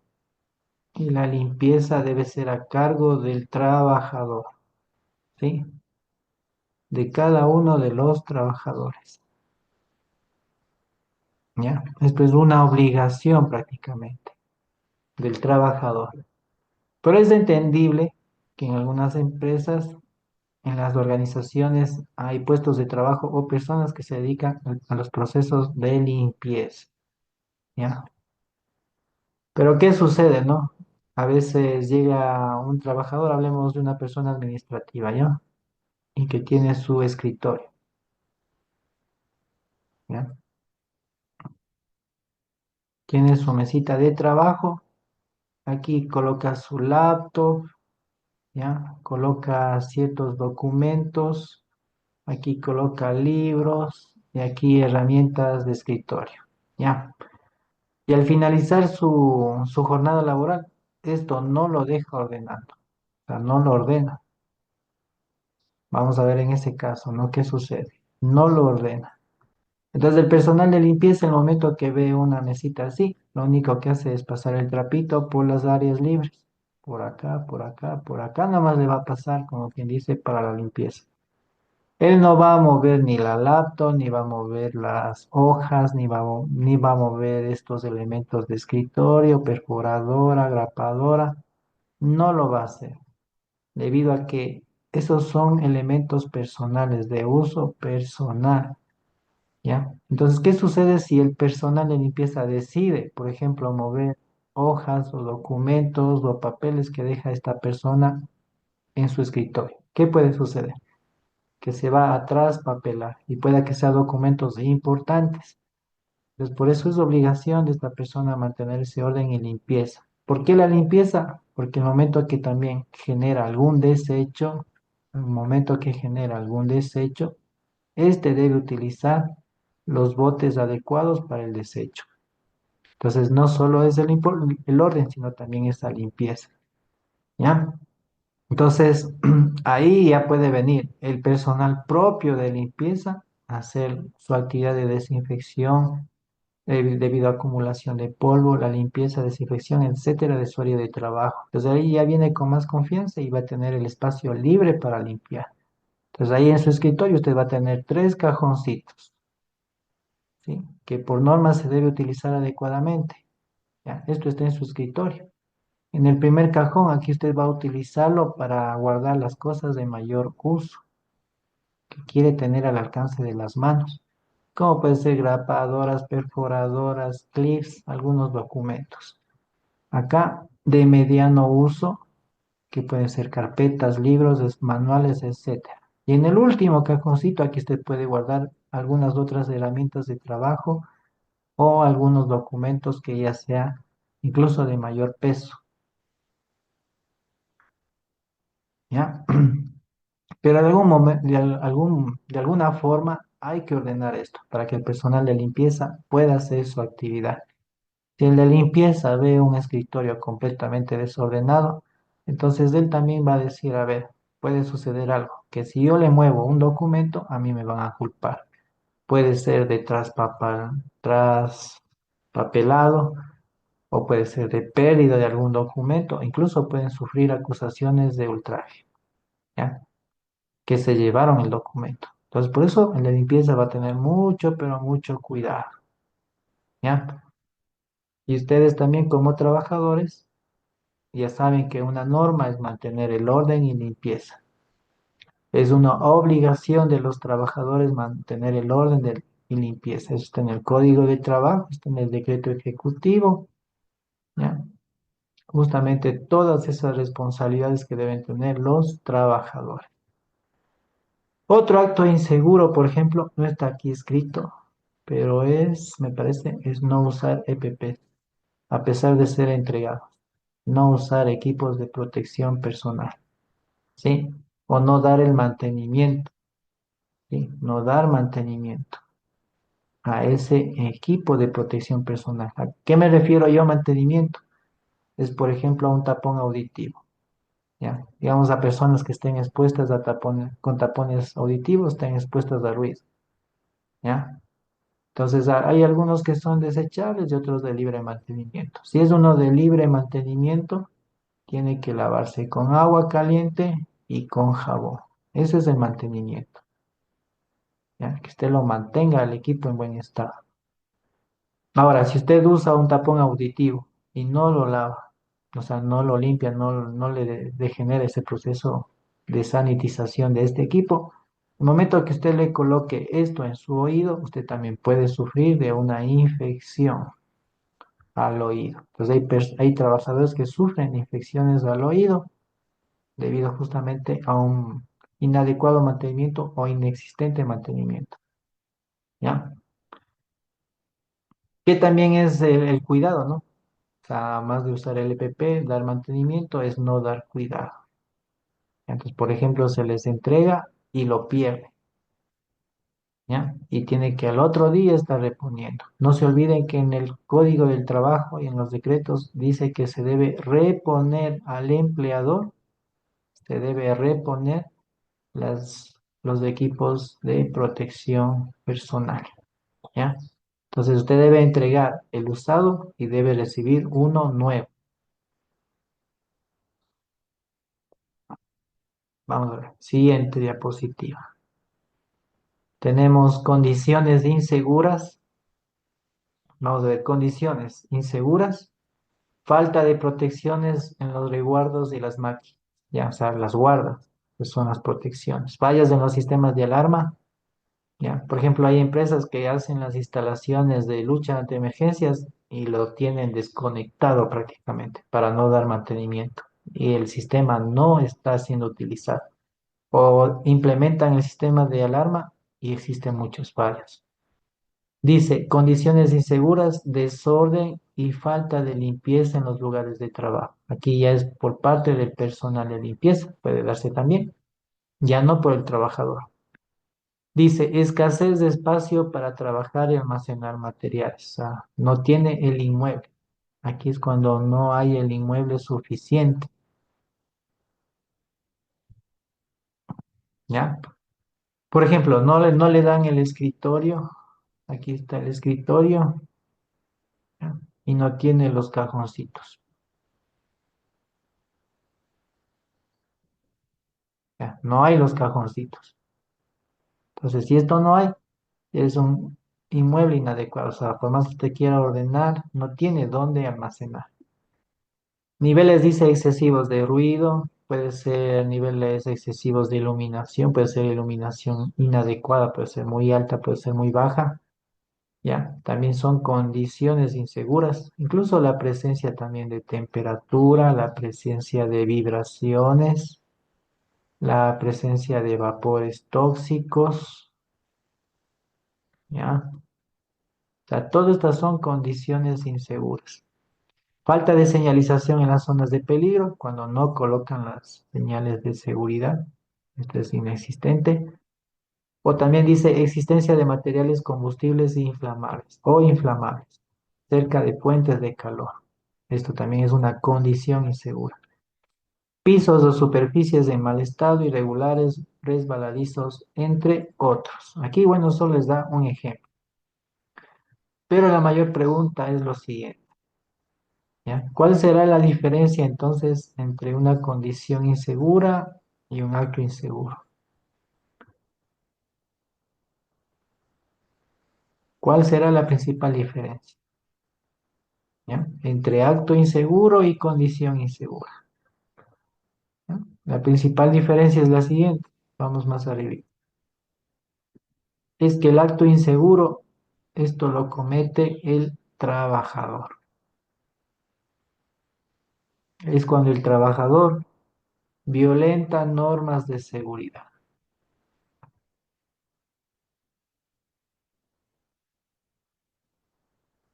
y la limpieza debe ser a cargo del trabajador, ¿sí? De cada uno de los trabajadores, ¿ya? Esto es una obligación prácticamente del trabajador. Pero es entendible que en algunas empresas, en las organizaciones, hay puestos de trabajo o personas que se dedican a los procesos de limpieza, ¿ya? Pero ¿qué sucede, no? A veces llega un trabajador, hablemos de una persona administrativa, ¿ya? Y que tiene su escritorio, ¿ya? Tiene su mesita de trabajo, aquí coloca su laptop, ¿ya? Coloca ciertos documentos, aquí coloca libros y aquí herramientas de escritorio, ¿ya? Y al finalizar su jornada laboral, esto no lo deja ordenando, o sea, no lo ordena. Vamos a ver en ese caso, ¿no? ¿Qué sucede? No lo ordena. Entonces el personal de limpieza, el momento que ve una mesita así, lo único que hace es pasar el trapito por las áreas libres. Por acá, por acá, por acá, nada más le va a pasar, como quien dice, para la limpieza. Él no va a mover ni la laptop, ni va a mover las hojas, ni va a mover estos elementos de escritorio, perforadora, grapadora. No lo va a hacer, debido a que esos son elementos personales de uso personal. ¿Ya? Entonces, ¿qué sucede si el personal de limpieza decide, por ejemplo, mover hojas o documentos o papeles que deja esta persona en su escritorio? ¿Qué puede suceder? Que se va atrás papelar y pueda que sea documentos importantes. Entonces, por eso es obligación de esta persona mantener ese orden y limpieza. ¿Por qué la limpieza? Porque el momento que también genera algún desecho, el momento que genera algún desecho, este debe utilizar los botes adecuados para el desecho. Entonces, no solo es el orden, sino también esa limpieza. ¿Ya? Entonces, ahí ya puede venir el personal propio de limpieza a hacer su actividad de desinfección debido a acumulación de polvo, la limpieza, desinfección, etcétera, de su área de trabajo. Entonces, ahí ya viene con más confianza y va a tener el espacio libre para limpiar. Entonces, ahí en su escritorio usted va a tener tres cajoncitos. ¿Sí? Que por norma se debe utilizar adecuadamente. ¿Ya? Esto está en su escritorio. En el primer cajón, aquí usted va a utilizarlo para guardar las cosas de mayor uso que quiere tener al alcance de las manos, como puede ser grapadoras, perforadoras, clips, algunos documentos. Acá, de mediano uso, que pueden ser carpetas, libros, manuales, etcétera. Y en el último cajoncito, aquí usted puede guardar algunas otras herramientas de trabajo o algunos documentos que ya sea incluso de mayor peso, ¿ya? Pero de algún momento, de alguna forma hay que ordenar esto para que el personal de limpieza pueda hacer su actividad. Si el de limpieza ve un escritorio completamente desordenado, entonces él también va a decir, a ver, puede suceder algo, que si yo le muevo un documento, a mí me van a culpar. Puede ser de traspapelado o puede ser de pérdida de algún documento, incluso pueden sufrir acusaciones de ultraje, ¿ya? Que se llevaron el documento. Entonces, por eso el de limpieza va a tener mucho, pero mucho cuidado, ¿ya? Y ustedes también como trabajadores ya saben que una norma es mantener el orden y limpieza. Es una obligación de los trabajadores mantener el y limpieza. Eso está en el Código de Trabajo, está en el decreto ejecutivo, ¿ya? Justamente todas esas responsabilidades que deben tener los trabajadores. Otro acto inseguro, por ejemplo, no está aquí escrito, pero me parece, es no usar EPP, a pesar de ser entregados. No usar equipos de protección personal, ¿sí? O no dar el mantenimiento, ¿sí? No dar mantenimiento a ese equipo de protección personal. ¿A qué me refiero yo a mantenimiento? Es, por ejemplo, a un tapón auditivo, ¿ya? Digamos, a personas que estén expuestas a tapones, con tapones auditivos, estén expuestas a ruido, ¿ya? Entonces, hay algunos que son desechables y otros de libre mantenimiento. Si es uno de libre mantenimiento, tiene que lavarse con agua caliente y con jabón. Ese es el mantenimiento, ¿ya? Que usted lo mantenga el equipo en buen estado. Ahora, si usted usa un tapón auditivo y no lo lava, o sea, no lo limpia, no le degenera ese proceso de sanitización de este equipo, el momento que usted le coloque esto en su oído, usted también puede sufrir de una infección al oído. Entonces hay trabajadores que sufren infecciones al oído debido justamente a un inadecuado mantenimiento o inexistente mantenimiento, ¿ya? Que también es el cuidado, ¿no? O sea, más de usar el EPP, dar mantenimiento es no dar cuidado. Entonces, por ejemplo, se les entrega y lo pierde, ¿ya? Y tiene que al otro día estar reponiendo. No se olviden que en el Código del Trabajo y en los decretos dice que se debe reponer al empleador, se debe reponer los equipos de protección personal, ¿ya? Entonces usted debe entregar el usado y debe recibir uno nuevo. Vamos a ver, siguiente diapositiva. Tenemos condiciones inseguras. Vamos a ver, condiciones inseguras, falta de protecciones en los resguardos y las máquinas, ya, o sea, las guardas, que son las protecciones. Fallas en los sistemas de alarma. Ya, por ejemplo, hay empresas que hacen las instalaciones de lucha ante emergencias y lo tienen desconectado prácticamente para no dar mantenimiento y el sistema no está siendo utilizado. O implementan el sistema de alarma y existen muchos fallos. Dice, condiciones inseguras, desorden y falta de limpieza en los lugares de trabajo. Aquí ya es por parte del personal de limpieza, puede darse también, ya no por el trabajador. Dice, escasez de espacio para trabajar y almacenar materiales. O sea, no tiene el inmueble. Aquí es cuando no hay el inmueble suficiente, ¿ya? Por ejemplo, no le dan el escritorio. Aquí está el escritorio, ¿ya? Y no tiene los cajoncitos, ¿ya? No hay los cajoncitos. Entonces, si esto no hay, es un inmueble inadecuado. O sea, por más que usted quiera ordenar, no tiene dónde almacenar. Niveles, dice, excesivos de ruido, puede ser niveles excesivos de iluminación, puede ser iluminación inadecuada, puede ser muy alta, puede ser muy baja, ¿ya? También son condiciones inseguras, incluso la presencia también de temperatura, la presencia de vibraciones, la presencia de vapores tóxicos, ¿ya? O sea, todas estas son condiciones inseguras. Falta de señalización en las zonas de peligro, cuando no colocan las señales de seguridad. Esto es inexistente. O también dice existencia de materiales combustibles inflamables o inflamables cerca de fuentes de calor. Esto también es una condición insegura. Pisos o superficies en mal estado, irregulares, resbaladizos, entre otros. Aquí, bueno, solo les da un ejemplo. Pero la mayor pregunta es lo siguiente, ¿ya? ¿Cuál será la diferencia entonces entre una condición insegura y un acto inseguro? ¿Cuál será la principal diferencia? ¿Ya? Entre acto inseguro y condición insegura. ¿Ya? La principal diferencia es la siguiente. Vamos más arriba. Es que el acto inseguro, esto lo comete el trabajador. Es cuando el trabajador violenta normas de seguridad.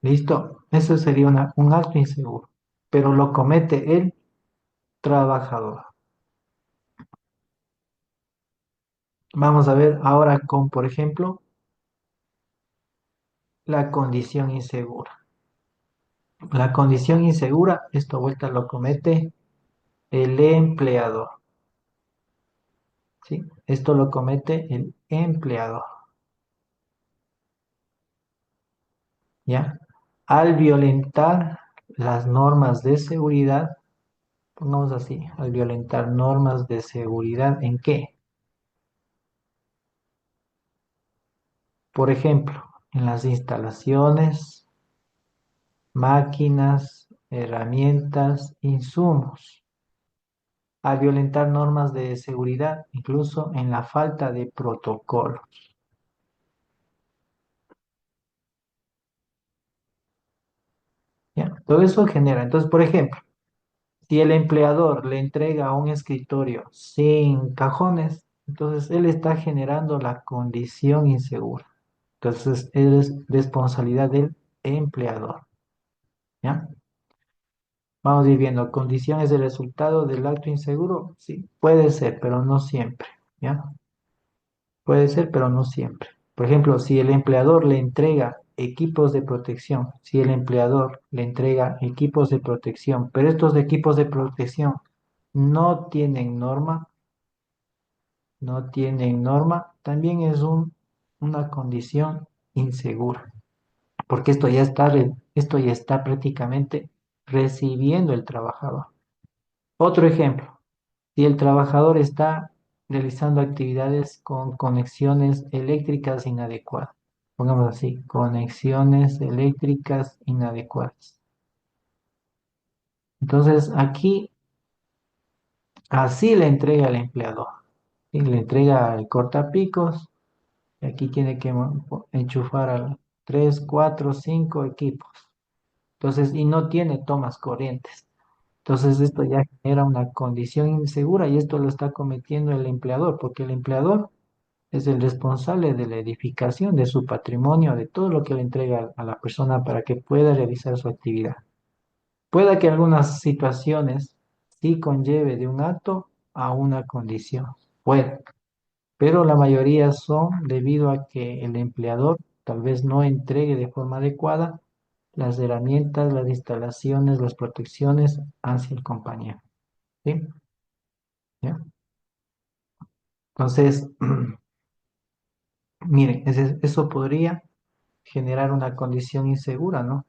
¿Listo? Eso sería un acto inseguro, pero lo comete el trabajador. Vamos a ver ahora con, por ejemplo, la condición insegura. La condición insegura, esto vuelta lo comete el empleador, ¿sí? Esto lo comete el empleador, ¿ya? Al violentar las normas de seguridad, pongamos así, al violentar normas de seguridad, ¿en qué? Por ejemplo, en las instalaciones, máquinas, herramientas, insumos, al violentar normas de seguridad, incluso en la falta de protocolo. ¿Ya? Todo eso genera. Entonces, por ejemplo, si el empleador le entrega un escritorio sin cajones, entonces él está generando la condición insegura. Entonces, es responsabilidad del empleador. ¿Ya? Vamos a ir viendo, ¿condiciones de resultado del acto inseguro? Sí, puede ser, pero no siempre. ¿Ya? Puede ser, pero no siempre. Por ejemplo, si el empleador le entrega equipos de protección, si el empleador le entrega equipos de protección, pero estos equipos de protección no tienen norma, no tienen norma, también es una condición insegura, porque esto ya está prácticamente recibiendo el trabajador. Otro ejemplo. Si el trabajador está realizando actividades con conexiones eléctricas inadecuadas, pongamos así, conexiones eléctricas inadecuadas. Entonces, aquí así le entrega al empleador. ¿Sí? Le entrega el cortapicos y aquí tiene que enchufar a 3, 4, 5 equipos. Entonces, y no tiene tomas corrientes. Entonces, esto ya genera una condición insegura y esto lo está cometiendo el empleador, porque el empleador es el responsable de la edificación de su patrimonio, de todo lo que le entrega a la persona para que pueda realizar su actividad. Pueda que algunas situaciones sí conlleve de un acto a una condición, puede, pero la mayoría son debido a que el empleador tal vez no entregue de forma adecuada las herramientas, las instalaciones, las protecciones hacia el compañero. ¿Sí? ¿Ya? Entonces, miren, eso podría generar una condición insegura, ¿no?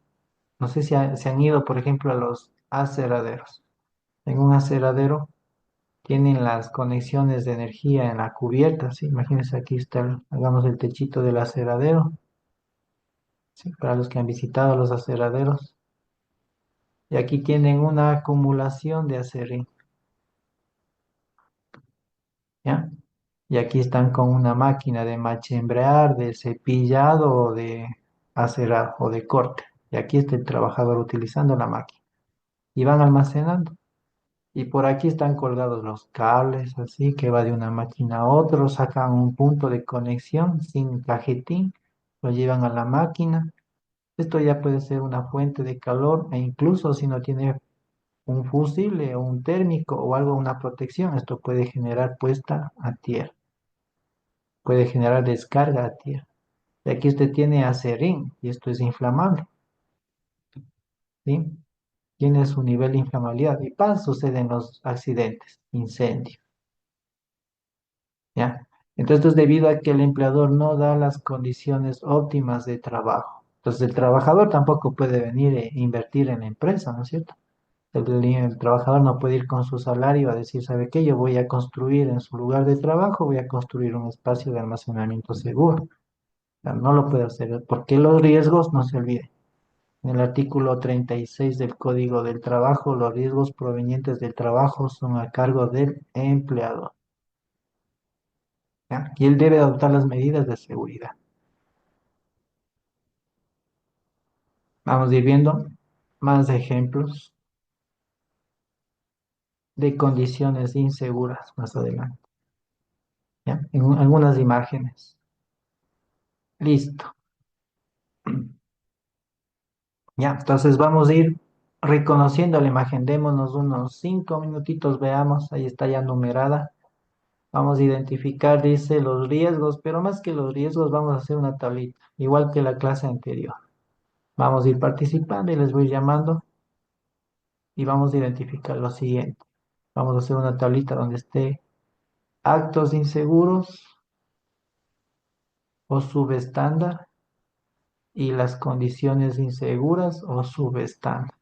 No sé si se han ido, por ejemplo, a los aceraderos. En un aceradero tienen las conexiones de energía en la cubierta, ¿sí? Imagínense, aquí está, hagamos el techito del aceradero, ¿sí? Para los que han visitado los aceraderos. Y aquí tienen una acumulación de acerrín, ¿ya? Y aquí están con una máquina de machembrear, de cepillado o de acerado o de corte. Y aquí está el trabajador utilizando la máquina. Y van almacenando. Y por aquí están colgados los cables, así que va de una máquina a otra, sacan un punto de conexión sin cajetín, lo llevan a la máquina. Esto ya puede ser una fuente de calor e incluso si no tiene un fusible o un térmico o algo, una protección, esto puede generar puesta a tierra, puede generar descarga a tierra. Y aquí usted tiene acerrín y esto es inflamable, ¿sí? Tiene su nivel de inflamabilidad y ¡pam! Suceden los accidentes, incendios, ¿ya? Entonces, esto es debido a que el empleador no da las condiciones óptimas de trabajo. Entonces, el trabajador tampoco puede venir e invertir en la empresa, ¿no es cierto? El trabajador no puede ir con su salario a decir, ¿sabe qué? Yo voy a construir en su lugar de trabajo, voy a construir un espacio de almacenamiento seguro. O sea, no lo puede hacer, porque los riesgos, no se olviden. En el artículo 36 del Código del Trabajo, los riesgos provenientes del trabajo son a cargo del empleador, ¿ya? Y él debe adoptar las medidas de seguridad. Vamos a ir viendo más ejemplos de condiciones inseguras más adelante, ¿ya? En algunas imágenes. Listo. Ya, entonces vamos a ir reconociendo la imagen. Démonos unos 5 minutitos, veamos, ahí está ya numerada. Vamos a identificar, dice, los riesgos, pero más que los riesgos, vamos a hacer una tablita, igual que la clase anterior. Vamos a ir participando y les voy llamando y vamos a identificar lo siguiente. Vamos a hacer una tablita donde esté actos inseguros o subestándar y las condiciones inseguras o subestándar.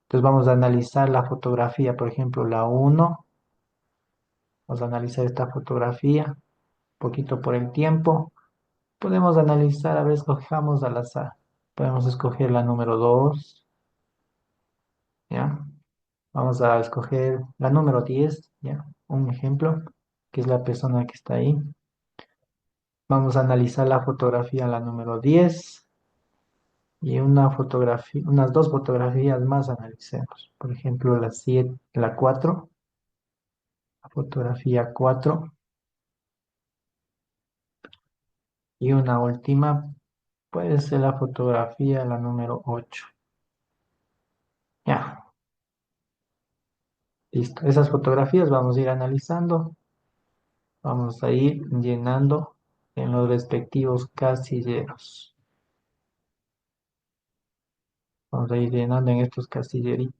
Entonces vamos a analizar la fotografía, por ejemplo, la uno. Vamos a analizar esta fotografía, un poquito por el tiempo. Podemos analizar, a ver, escojamos al azar. Podemos escoger la número 2, ¿ya? Vamos a escoger la número 10, ¿ya? Un ejemplo, que es la persona que está ahí. Vamos a analizar la fotografía, la número 10 y una fotografía, unas dos fotografías más analicemos. Por ejemplo, la 7, la 4, la fotografía 4 y una última puede ser la fotografía, la número 8. Ya, listo. Esas fotografías vamos a ir analizando, vamos a ir llenando en los respectivos casilleros. Vamos a ir llenando en estos casilleritos,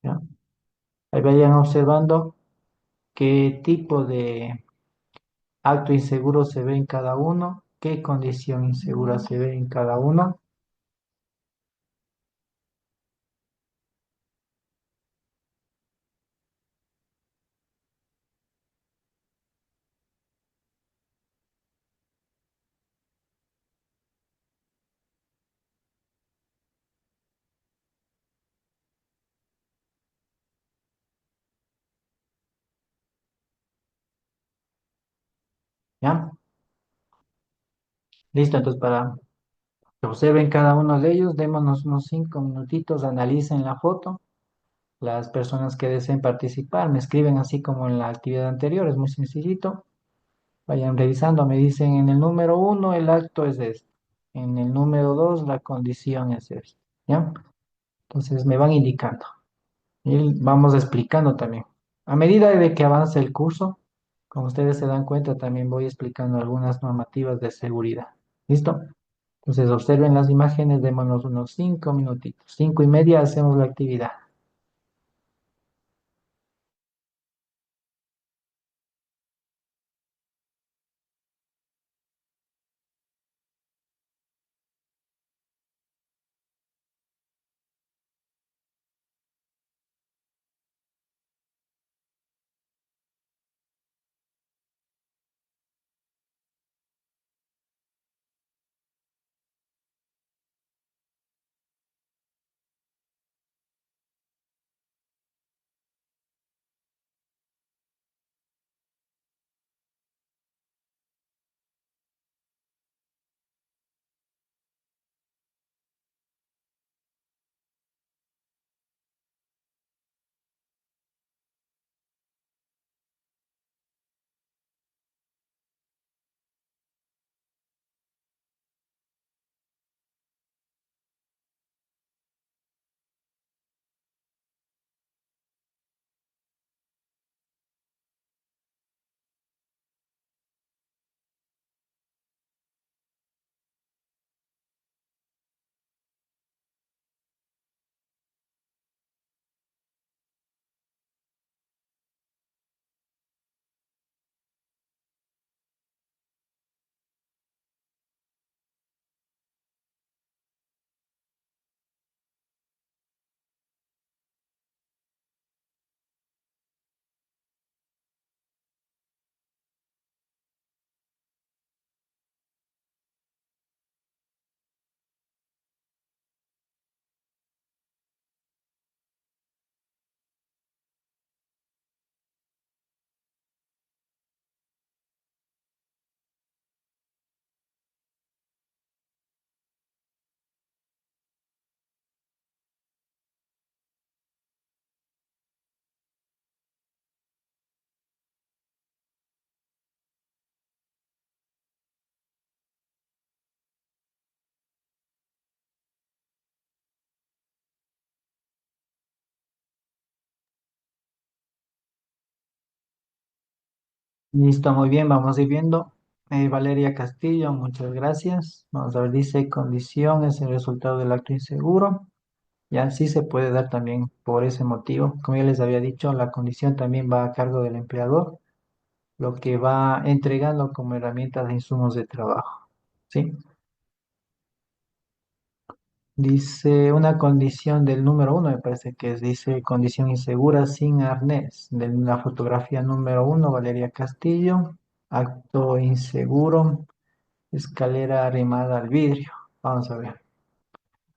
¿ya? Ahí vayan observando qué tipo de acto inseguro se ve en cada uno, qué condición insegura se ve en cada uno. ¿Ya? Listo, entonces para que observen cada uno de ellos, démonos unos 5 minutitos, analicen la foto. Las personas que deseen participar me escriben así como en la actividad anterior, es muy sencillito. Vayan revisando, me dicen en el número 1 el acto es este, en el número 2 la condición es esta, ¿ya? Entonces me van indicando y vamos explicando también. A medida de que avance el curso, como ustedes se dan cuenta, también voy explicando algunas normativas de seguridad. ¿Listo? Entonces observen las imágenes, démonos unos 5 minutitos. 5:30 hacemos la actividad. Listo, muy bien, vamos a ir viendo. Valeria Castillo, muchas gracias. Vamos a ver, dice condición es el resultado del acto inseguro. Ya sí se puede dar también por ese motivo. Como ya les había dicho, la condición también va a cargo del empleador, lo que va entregando como herramientas de insumos de trabajo. ¿Sí? Dice una condición del número uno, me parece que es, dice condición insegura sin arnés. De la fotografía número uno, Valeria Castillo. Acto inseguro, escalera arrimada al vidrio. Vamos a ver.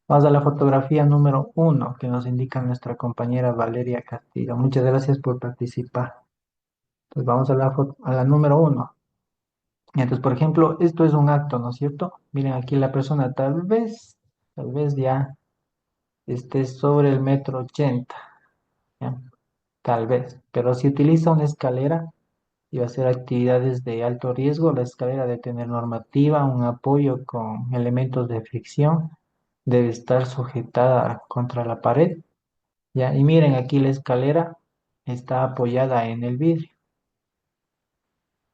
Vamos a la fotografía número uno que nos indica nuestra compañera Valeria Castillo. Muchas gracias por participar. Entonces vamos a a la número uno. Y entonces, por ejemplo, esto es un acto, ¿no es cierto? Miren aquí la persona tal vez ya esté sobre el metro 80, ¿ya? Tal vez. Pero si utiliza una escalera y va a hacer actividades de alto riesgo, la escalera debe tener normativa, un apoyo con elementos de fricción, debe estar sujetada contra la pared. Ya, y miren, aquí la escalera está apoyada en el vidrio.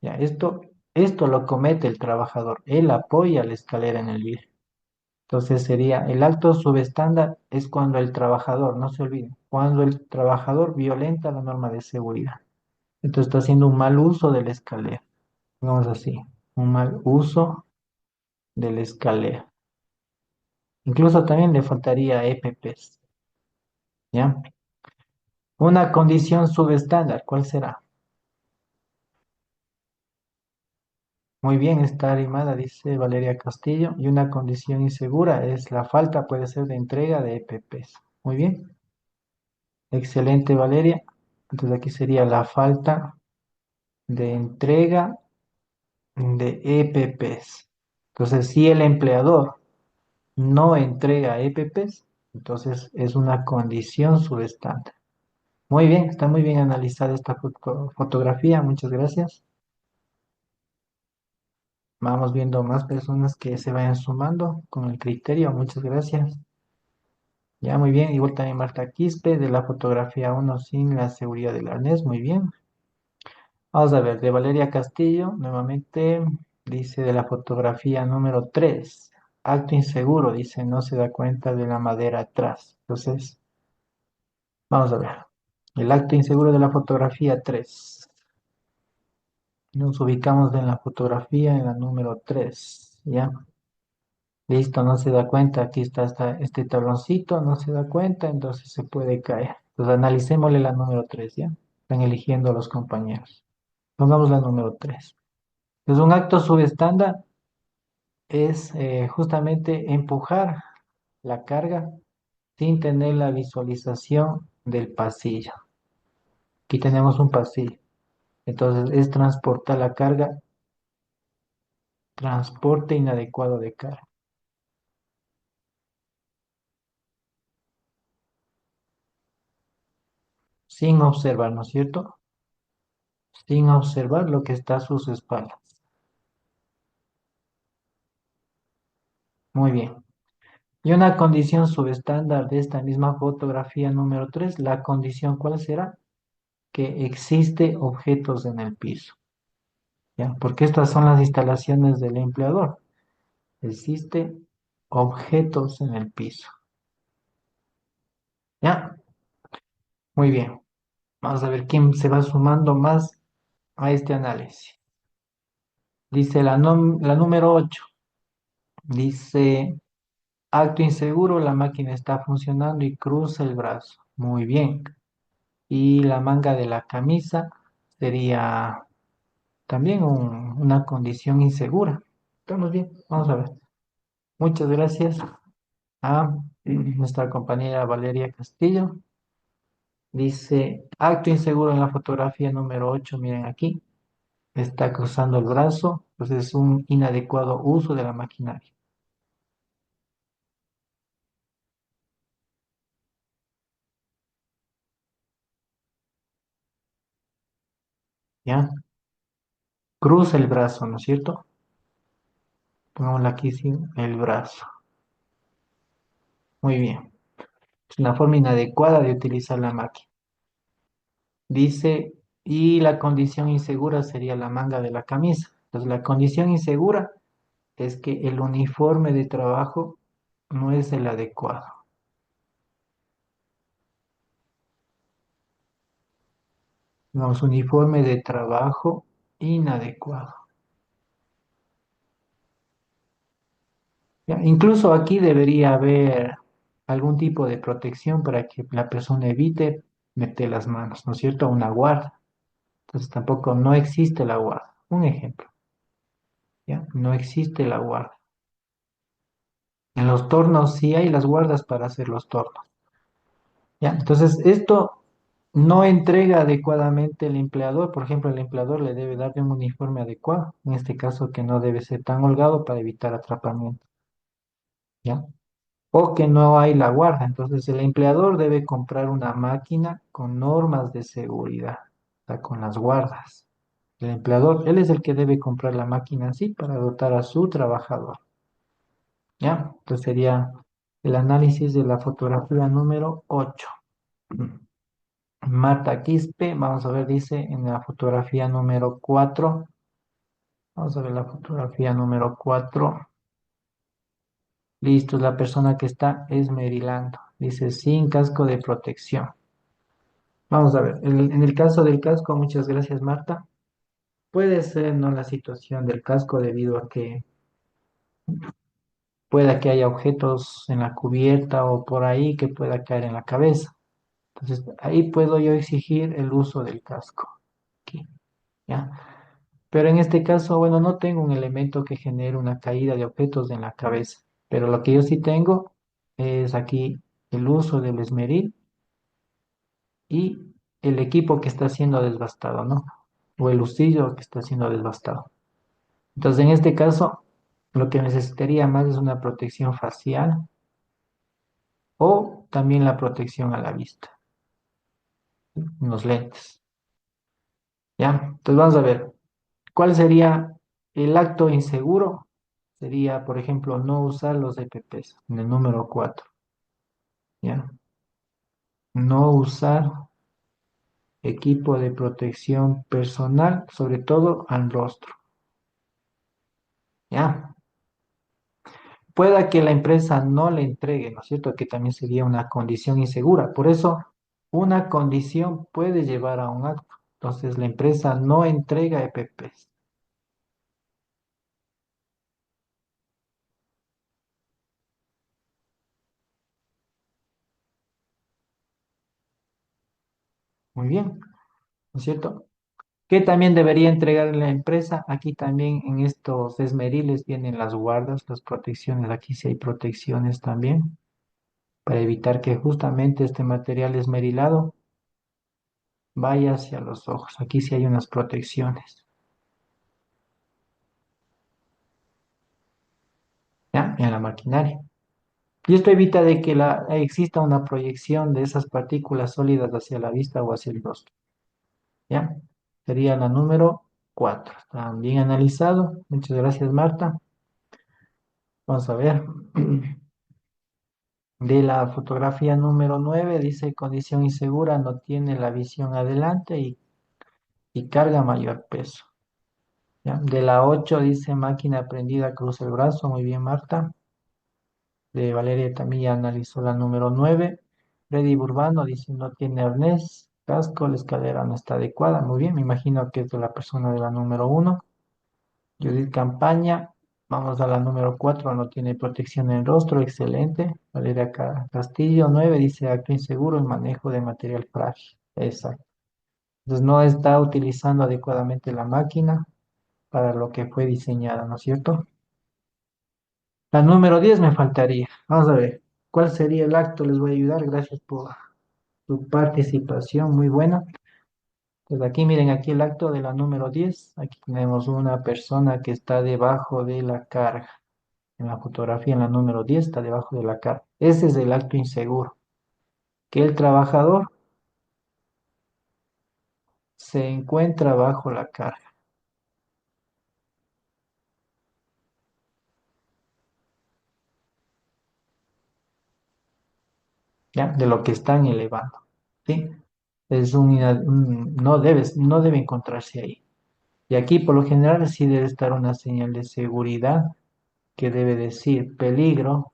Ya, esto lo comete el trabajador. Él apoya la escalera en el vidrio. Entonces sería el acto subestándar es cuando el trabajador, no se olviden, cuando el trabajador violenta la norma de seguridad. Entonces está haciendo un mal uso de la escalera. Vamos así, un mal uso de la escalera. Incluso también le faltaría EPPs, ¿ya? Una condición subestándar, ¿cuál será? Muy bien, está arrimada, dice Valeria Castillo. Y una condición insegura es la falta, puede ser de entrega de EPPs. Muy bien, excelente Valeria. Entonces aquí sería la falta de entrega de EPPs. Entonces, si el empleador no entrega EPPs, entonces es una condición subestándar. Muy bien, está muy bien analizada esta fotografía. Muchas gracias. Vamos viendo más personas que se vayan sumando con el criterio. Muchas gracias. Ya, muy bien. Igual también Marta Quispe de la fotografía uno sin la seguridad del arnés. Muy bien. Vamos a ver, de Valeria Castillo, nuevamente dice de la fotografía número 3 acto inseguro, dice, no se da cuenta de la madera atrás. Entonces, vamos a ver. El acto inseguro de la fotografía 3. Nos ubicamos en la fotografía en la número 3, ¿ya? Listo, no se da cuenta, aquí está este tabloncito, no se da cuenta, entonces se puede caer. Entonces analicémosle la número 3, ¿ya? Están eligiendo los compañeros. Pongamos la número 3. Entonces un acto subestándar es justamente empujar la carga sin tener la visualización del pasillo. Aquí tenemos un pasillo. Entonces es transportar la carga, transporte inadecuado de carga. Sin observar, ¿no es cierto? Sin observar lo que está a sus espaldas. Muy bien. Y una condición subestándar de esta misma fotografía número 3, la condición ¿cuál será? Que existe objetos en el piso, ¿ya? Porque estas son las instalaciones del empleador. Existe objetos en el piso, ¿ya? Muy bien. Vamos a ver quién se va sumando más a este análisis. Dice la número 8. Dice, acto inseguro, la máquina está funcionando y cruza el brazo. Muy bien. Y la manga de la camisa sería también una condición insegura. Estamos bien, vamos a ver. Muchas gracias a nuestra compañera Valeria Castillo. Dice, acto inseguro en la fotografía número 8. Miren aquí, está cruzando el brazo, pues es un inadecuado uso de la maquinaria. ¿Ya? Cruza el brazo, ¿no es cierto? Pongámoslo aquí sin el brazo. Muy bien. Es una forma inadecuada de utilizar la máquina. Dice, y la condición insegura sería la manga de la camisa. Entonces, la condición insegura es que el uniforme de trabajo no es el adecuado. Vamos, uniforme de trabajo inadecuado. ¿Ya? Incluso aquí debería haber algún tipo de protección para que la persona evite meter las manos, ¿no es cierto? Una guarda. Entonces tampoco no existe la guarda. Un ejemplo, ¿ya? No existe la guarda. En los tornos sí hay las guardas para hacer los tornos. ¿Ya? Entonces esto no entrega adecuadamente el empleador. Por ejemplo, el empleador le debe dar de un uniforme adecuado. En este caso que no debe ser tan holgado para evitar atrapamiento. ¿Ya? O que no hay la guarda. Entonces el empleador debe comprar una máquina con normas de seguridad, o sea, con las guardas. El empleador, él es el que debe comprar la máquina así para dotar a su trabajador. ¿Ya? Entonces sería el análisis de la fotografía número 8. Marta Quispe, vamos a ver, dice en la fotografía número 4. Vamos a ver la fotografía número 4. Listo, la persona que está esmerilando. Dice sin casco de protección. Vamos a ver, en el caso del casco, muchas gracias Marta. Puede ser no la situación del casco debido a que pueda que haya objetos en la cubierta o por ahí que pueda caer en la cabeza. Entonces, ahí puedo yo exigir el uso del casco. Aquí, ¿ya? Pero en este caso, bueno, no tengo un elemento que genere una caída de objetos en la cabeza. Pero lo que yo sí tengo es aquí el uso del esmeril y el equipo que está siendo desgastado, ¿no? O el usillo que está siendo desgastado. Entonces, en este caso, lo que necesitaría más es una protección facial o también la protección a la vista, unos lentes, ¿ya? Entonces, vamos a ver, ¿cuál sería el acto inseguro? Sería, por ejemplo, no usar los EPPs en el número 4, ¿ya? No usar equipo de protección personal, sobre todo al rostro, ¿ya? Pueda que la empresa no le entregue, ¿no es cierto? Que también sería una condición insegura. Por eso, una condición puede llevar a un acto. Entonces, la empresa no entrega EPPs. Muy bien, ¿no es cierto? ¿Qué también debería entregar la empresa? Aquí también en estos esmeriles vienen las guardas, las protecciones. Aquí sí hay protecciones también para evitar que justamente este material esmerilado vaya hacia los ojos. Aquí sí hay unas protecciones, ¿ya? En la maquinaria. Y esto evita de que exista una proyección de esas partículas sólidas hacia la vista o hacia el rostro, ¿ya? Sería la número 4. Está bien analizado. Muchas gracias, Marta. Vamos a ver. De la fotografía número 9 dice condición insegura, no tiene la visión adelante y carga mayor peso, ¿ya? De la 8 dice máquina prendida, cruza el brazo. Muy bien, Marta. De Valeria también ya analizó la número 9. Freddy Burbano dice no tiene arnés, casco, la escalera no está adecuada. Muy bien, me imagino que es de la persona de la número 1. Judith Campaña, vamos a la número 4, no tiene protección en el rostro, excelente. Valeria Castillo 9 dice acto inseguro, el manejo de material frágil. Exacto. Entonces no está utilizando adecuadamente la máquina para lo que fue diseñada, ¿no es cierto? La número 10 me faltaría. Vamos a ver. ¿Cuál sería el acto? Les voy a ayudar. Gracias por su participación. Muy buena. Pues aquí miren, aquí el acto de la número 10. Aquí tenemos una persona que está debajo de la carga. En la fotografía, en la número 10 está debajo de la carga. Ese es el acto inseguro. Que el trabajador se encuentra bajo la carga, ¿ya? De lo que están elevando. ¿Sí? no debe encontrarse ahí. Y aquí por lo general sí debe estar una señal de seguridad que debe decir peligro,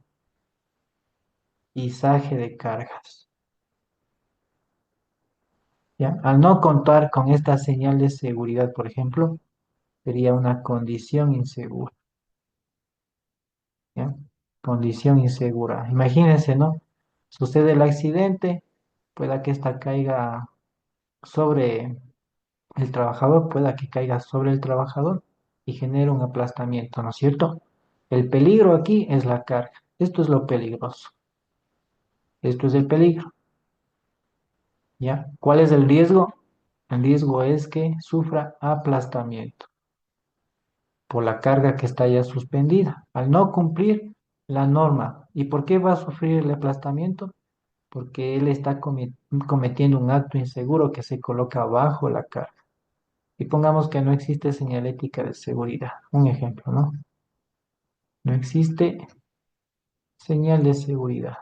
izaje de cargas. ¿Ya? Al no contar con esta señal de seguridad, por ejemplo, sería una condición insegura. ¿Ya? Condición insegura. Imagínense, ¿no? Sucede el accidente, pueda que esta caiga sobre el trabajador, pueda que caiga sobre el trabajador y genere un aplastamiento, ¿no es cierto? El peligro aquí es la carga. Esto es lo peligroso. Esto es el peligro, ¿ya? ¿Cuál es el riesgo? El riesgo es que sufra aplastamiento por la carga que está ya suspendida. Al no cumplir la norma. ¿Y por qué va a sufrir el aplastamiento? Porque él está cometiendo un acto inseguro que se coloca bajo la carga. Y pongamos que no existe señalética de seguridad. Un ejemplo, ¿no? No existe señal de seguridad.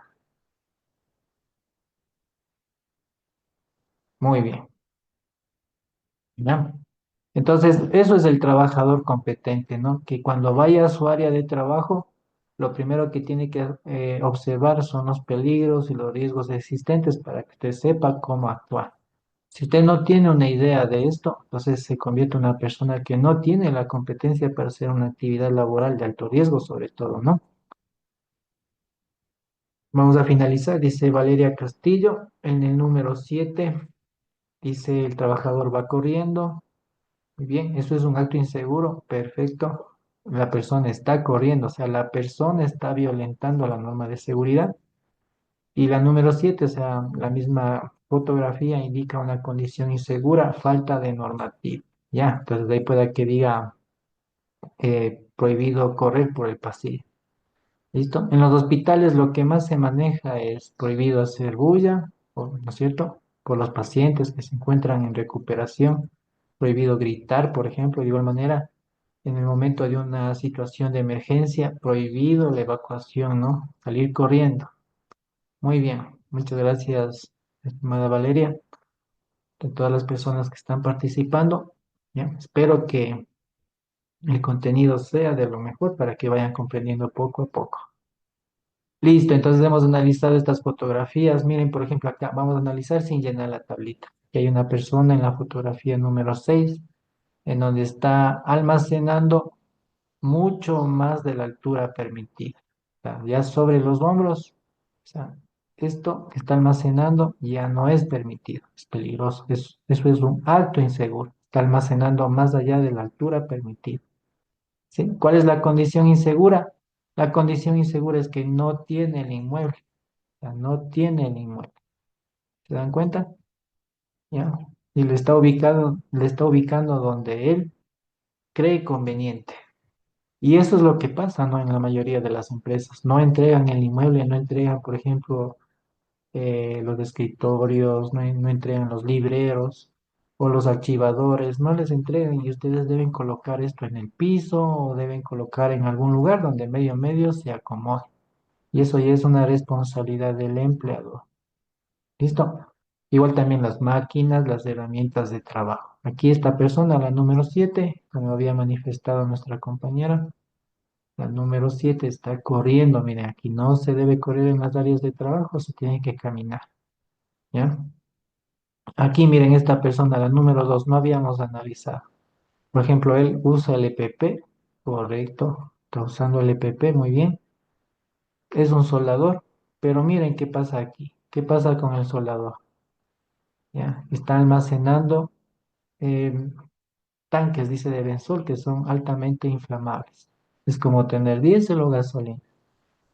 Muy bien. ¿Ya? Entonces, eso es el trabajador competente, ¿no? Que cuando vaya a su área de trabajo, lo primero que tiene que observar son los peligros y los riesgos existentes para que usted sepa cómo actuar. Si usted no tiene una idea de esto, entonces se convierte en una persona que no tiene la competencia para hacer una actividad laboral de alto riesgo, sobre todo, ¿no? Vamos a finalizar, dice Valeria Castillo, en el número 7 dice el trabajador va corriendo. Muy bien, eso es un acto inseguro, perfecto. La persona está corriendo, o sea, la persona está violentando la norma de seguridad. Y la número 7, o sea, la misma fotografía indica una condición insegura, falta de normativa. Ya, entonces de ahí pueda que diga prohibido correr por el pasillo. ¿Listo? En los hospitales lo que más se maneja es prohibido hacer bulla, ¿no es cierto? Por los pacientes que se encuentran en recuperación, prohibido gritar, por ejemplo, de igual manera, en el momento de una situación de emergencia, prohibido la evacuación, ¿no? Salir corriendo. Muy bien, muchas gracias, estimada Valeria, a todas las personas que están participando. ¿Ya? Espero que el contenido sea de lo mejor para que vayan comprendiendo poco a poco. Listo, entonces hemos analizado estas fotografías. Miren, por ejemplo, acá vamos a analizar sin llenar la tablita. Aquí hay una persona en la fotografía número 6, en donde está almacenando mucho más de la altura permitida. O sea, ya sobre los hombros, o sea, esto que está almacenando ya no es permitido, es peligroso. Eso es un acto inseguro. Está almacenando más allá de la altura permitida. ¿Sí? ¿Cuál es la condición insegura? La condición insegura es que no tiene el inmueble, o sea, no tiene el inmueble. ¿Se dan cuenta? ¿Ya? Y le está ubicando donde él cree conveniente. Y eso es lo que pasa, ¿no? En la mayoría de las empresas. No entregan el inmueble, no entregan, por ejemplo, los escritorios, no entregan los libreros o los archivadores, no les entregan y ustedes deben colocar esto en el piso o deben colocar en algún lugar donde medio se acomode. Y eso ya es una responsabilidad del empleador. ¿Listo? Igual también las máquinas, las herramientas de trabajo. Aquí esta persona, la número 7, como había manifestado nuestra compañera, la número 7 está corriendo. Miren, aquí no se debe correr en las áreas de trabajo, se tiene que caminar. ¿Ya? Aquí miren, esta persona, la número 2 no habíamos analizado. Por ejemplo, él usa el EPP, correcto, está usando el EPP, muy bien. Es un soldador, pero miren qué pasa aquí. ¿Qué pasa con el soldador? ¿Ya? Está almacenando eh, tanques, dice de benzol, que son altamente inflamables. Es como tener diésel o gasolina.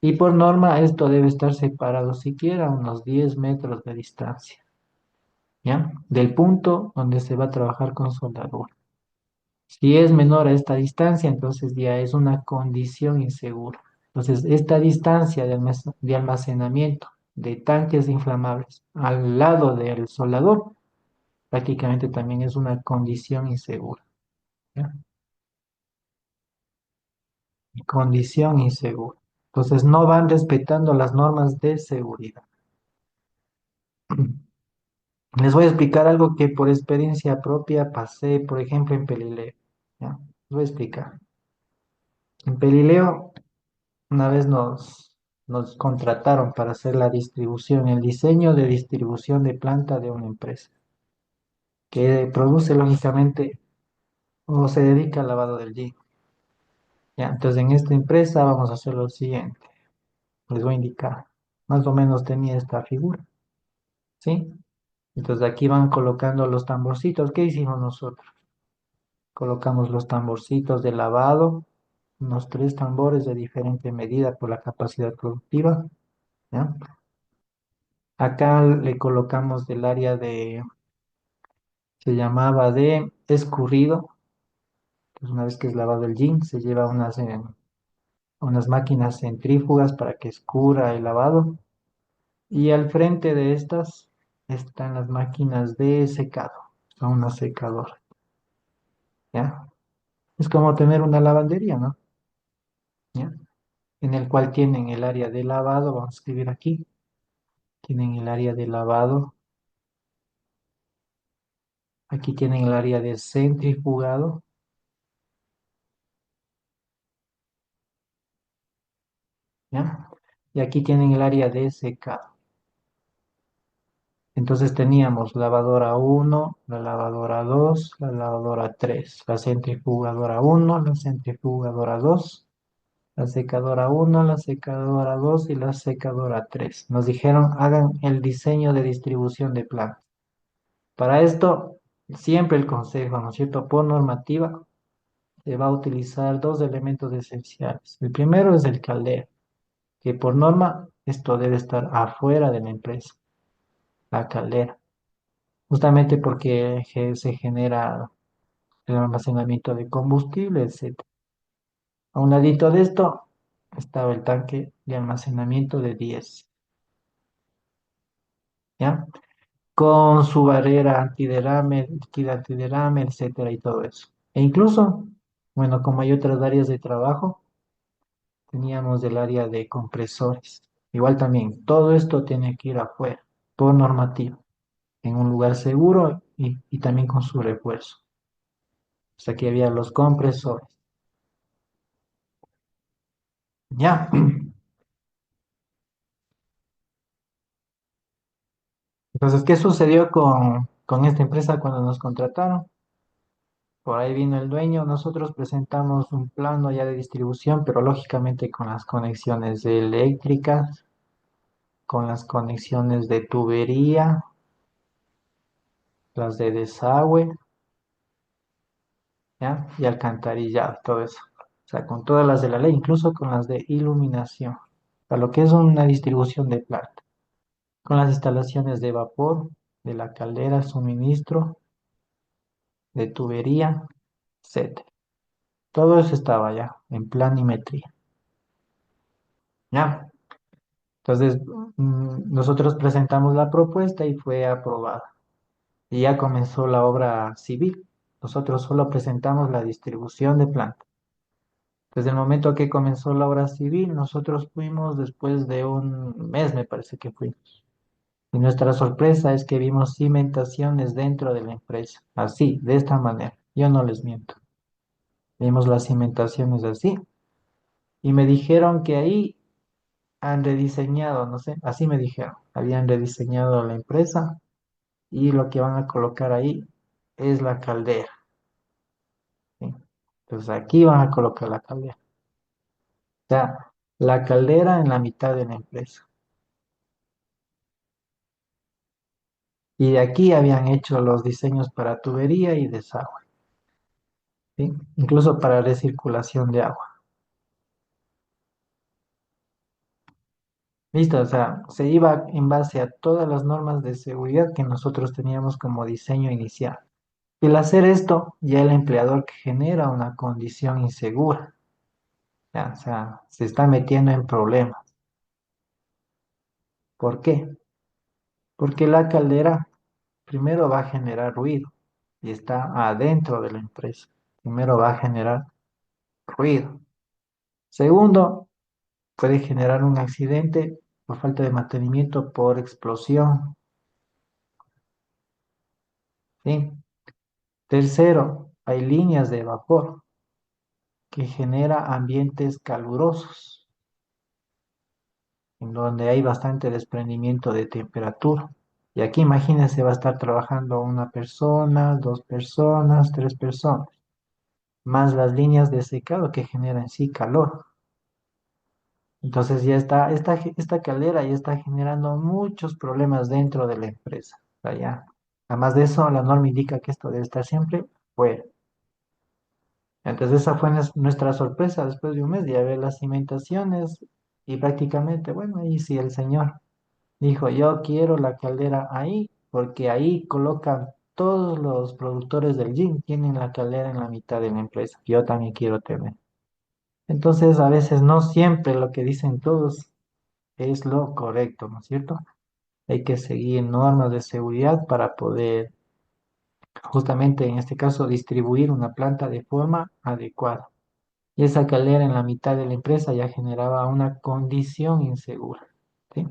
Y por norma, esto debe estar separado siquiera a unos 10 metros de distancia, ¿ya? Del punto donde se va a trabajar con soldadura. Si es menor a esta distancia, entonces ya es una condición insegura. Entonces, esta distancia de almacenamiento de tanques inflamables al lado del soldador prácticamente también es una condición insegura. ¿Ya? Condición insegura. Entonces, no van respetando las normas de seguridad. Les voy a explicar algo que por experiencia propia pasé, por ejemplo, en Pelileo. ¿Ya? Les voy a explicar. En Pelileo, una vez nos contrataron para hacer la distribución, el diseño de distribución de planta de una empresa que produce lógicamente o se dedica al lavado del jean. ¿Ya? Entonces, en esta empresa vamos a hacer lo siguiente. Les voy a indicar. Más o menos tenía esta figura. ¿Sí? Entonces, aquí van colocando los tamborcitos. ¿Qué hicimos nosotros? Colocamos los tamborcitos de lavado, unos tres tambores de diferente medida por la capacidad productiva. ¿Ya? Acá le colocamos del área de, se llamaba de escurrido. Pues una vez que es lavado el jean, se lleva unas máquinas centrífugas para que escurra el lavado. Y al frente de estas están las máquinas de secado. Son unos secadores. ¿Ya? Es como tener una lavandería, ¿no? ¿Ya? En el cual tienen el área de lavado, vamos a escribir aquí, tienen el área de lavado, aquí tienen el área de centrifugado, ¿ya? Y aquí tienen el área de secado. Entonces teníamos lavadora uno, la lavadora 2, la lavadora 3, la centrifugadora uno, la centrifugadora 2, la secadora uno, la secadora 2 y la secadora 3. Nos dijeron, hagan el diseño de distribución de plantas. Para esto, siempre el consejo, ¿no es cierto? Por normativa, se va a utilizar dos elementos esenciales. El primero es el caldero, que por norma esto debe estar afuera de la empresa, la caldera, justamente porque se genera el almacenamiento de combustible, etc. A un ladito de esto estaba el tanque de almacenamiento de 10, ¿ya? Con su barrera antiderrame, líquida antiderrame, etcétera, y todo eso. E incluso, bueno, como hay otras áreas de trabajo, teníamos el área de compresores. Igual también, todo esto tiene que ir afuera, por normativa, en un lugar seguro y también con su refuerzo. O sea, aquí había los compresores. Ya. Entonces, ¿qué sucedió con esta empresa cuando nos contrataron? Por ahí vino el dueño, nosotros presentamos un plano ya de distribución, pero lógicamente con las conexiones eléctricas, con las conexiones de tubería, las de desagüe, ¿ya? Y alcantarillado, todo eso. O sea, con todas las de la ley, incluso con las de iluminación, para lo que es una distribución de planta, con las instalaciones de vapor, de la caldera, suministro, de tubería, etcétera. Todo eso estaba ya en planimetría, ¿ya? Entonces, nosotros presentamos la propuesta y fue aprobada. Y ya comenzó la obra civil. Nosotros solo presentamos la distribución de planta. Desde el momento que comenzó la obra civil, nosotros fuimos después de un mes, me parece que fuimos. Y nuestra sorpresa es que vimos cimentaciones dentro de la empresa, así, de esta manera. Yo no les miento. Vimos las cimentaciones así. Y me dijeron que ahí han rediseñado, no sé, así me dijeron. Habían rediseñado la empresa y lo que van a colocar ahí es la caldera. ¿Sí? Entonces aquí van a colocar la caldera. O sea, la caldera en la mitad de la empresa. Y de aquí habían hecho los diseños para tubería y desagüe, ¿sí? Incluso para recirculación de agua. Listo, o sea, se iba en base a todas las normas de seguridad que nosotros teníamos como diseño inicial. Y al hacer esto, ya el empleador que genera una condición insegura, ya, o sea, se está metiendo en problemas. ¿Por qué? Porque la caldera primero va a generar ruido y está adentro de la empresa. Primero va a generar ruido. Segundo, puede generar un accidente por falta de mantenimiento por explosión. ¿sí? Tercero, hay líneas de vapor que genera ambientes calurosos, en donde hay bastante desprendimiento de temperatura. Y aquí imagínense, va a estar trabajando una persona, dos personas, tres personas, más las líneas de secado que generan sí calor. Entonces ya está, esta caldera ya está generando muchos problemas dentro de la empresa. O sea, además de eso, la norma indica que esto debe estar siempre fuera. Entonces esa fue nuestra sorpresa después de un mes de ver las cimentaciones y prácticamente, bueno, ahí sí el señor dijo, yo quiero la caldera ahí porque ahí colocan todos los productores del gym, tienen la caldera en la mitad de la empresa. Yo también quiero tener. Entonces a veces no siempre lo que dicen todos es lo correcto, ¿no es cierto? Hay que seguir normas de seguridad para poder, justamente en este caso, distribuir una planta de forma adecuada. Y esa caldera en la mitad de la empresa ya generaba una condición insegura, ¿sí?